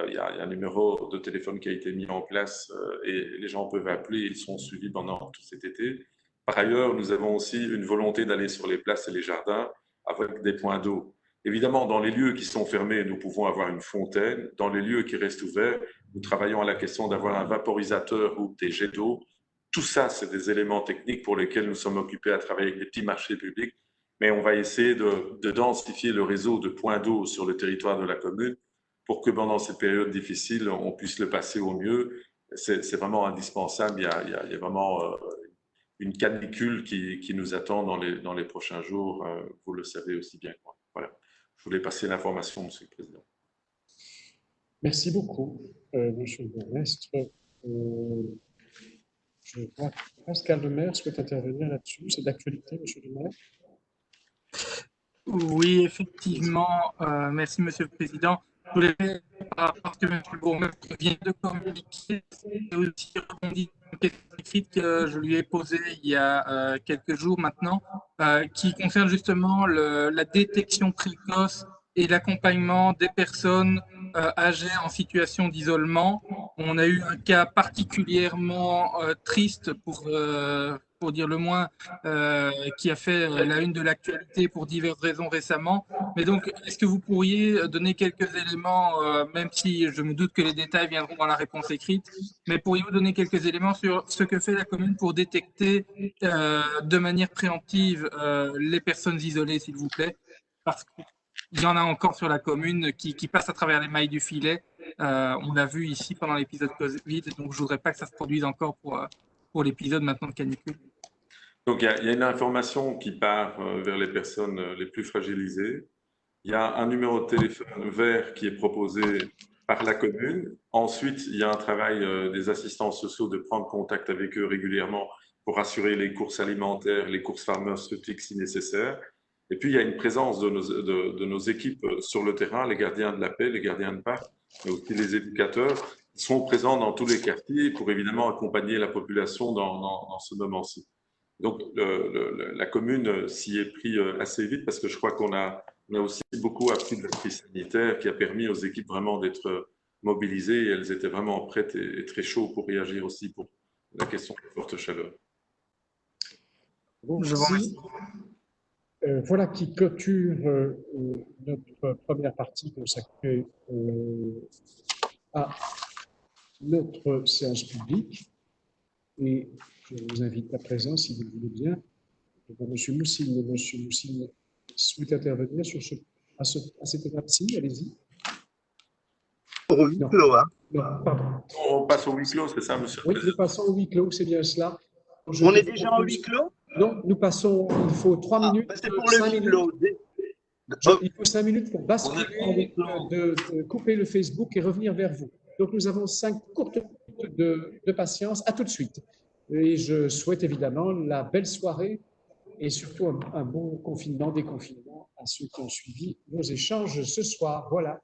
Il y a un numéro de téléphone qui a été mis en place et les gens peuvent appeler, ils sont suivis pendant tout cet été. Par ailleurs, nous avons aussi une volonté d'aller sur les places et les jardins avec des points d'eau. Évidemment, dans les lieux qui sont fermés, nous pouvons avoir une fontaine. Dans les lieux qui restent ouverts, nous travaillons à la question d'avoir un vaporisateur ou des jets d'eau. Tout ça, c'est des éléments techniques pour lesquels nous sommes occupés à travailler avec les petits marchés publics. Mais on va essayer de densifier le réseau de points d'eau sur le territoire de la commune pour que pendant cette période difficile, on puisse le passer au mieux. C'est vraiment indispensable. Il y a vraiment une canicule qui nous attend dans les prochains jours. Vous le savez aussi bien que moi. Voilà. Je voulais passer l'information, Monsieur le Président. Merci beaucoup, Monsieur le bourgmestre. Je vois que Pascal Lemaire souhaite intervenir là-dessus. C'est d'actualité, Monsieur le maire? Oui, effectivement. Merci, Monsieur le Président. Je voulais, parce que Monsieur le bourgmestre vient de communiquer, et aussi rebondir sur une question écrite que je lui ai posée il y a quelques jours maintenant, qui concerne justement la détection précoce et l'accompagnement des personnes âgées en situation d'isolement. On a eu un cas particulièrement triste, pour dire le moins, qui a fait la une de l'actualité pour diverses raisons récemment. Mais donc, est-ce que vous pourriez donner quelques éléments, même si je me doute que les détails viendront dans la réponse écrite, mais pourriez-vous donner quelques éléments sur ce que fait la commune pour détecter de manière préemptive les personnes isolées, s'il vous plaît? Parce qu'il y en a encore sur la commune qui passent à travers les mailles du filet. On l'a vu ici pendant l'épisode Covid, donc je ne voudrais pas que ça se produise encore pour l'épisode maintenant de canicule. Donc, il y a une information qui part vers les personnes les plus fragilisées. Il y a un numéro de téléphone vert qui est proposé par la commune. Ensuite, il y a un travail des assistants sociaux de prendre contact avec eux régulièrement pour assurer les courses alimentaires, les courses pharmaceutiques si nécessaire. Et puis, il y a une présence de nos équipes sur le terrain, les gardiens de la paix, les gardiens de parc, mais aussi les éducateurs, qui sont présents dans tous les quartiers pour évidemment accompagner la population dans ce moment-ci. Donc, la commune s'y est pris assez vite parce que je crois qu'on a aussi beaucoup appris de la crise sanitaire qui a permis aux équipes vraiment d'être mobilisées et elles étaient vraiment prêtes et très chaudes pour réagir aussi pour la question de forte chaleur. Bon, merci. Voilà qui clôture notre première partie consacrée à notre séance publique. Et je vous invite à présent, si vous le voulez bien, M. Moussine. Monsieur Moussine souhaite intervenir à cette étape-ci. Allez-y. Au huis clos, hein? Non, pardon. On passe au huis clos, c'est ça, monsieur? Oui, nous passons au huis clos, c'est bien cela. On est déjà en huis clos? Non, nous passons, il faut 3 minutes. C'est pour le huis clos. Il faut 5 minutes pour basculer, de couper le Facebook et revenir vers vous. Donc, nous avons 5 courtes minutes de patience. À tout de suite. Et je souhaite évidemment la belle soirée et surtout un bon confinement, déconfinement à ceux qui ont suivi nos échanges ce soir. Voilà.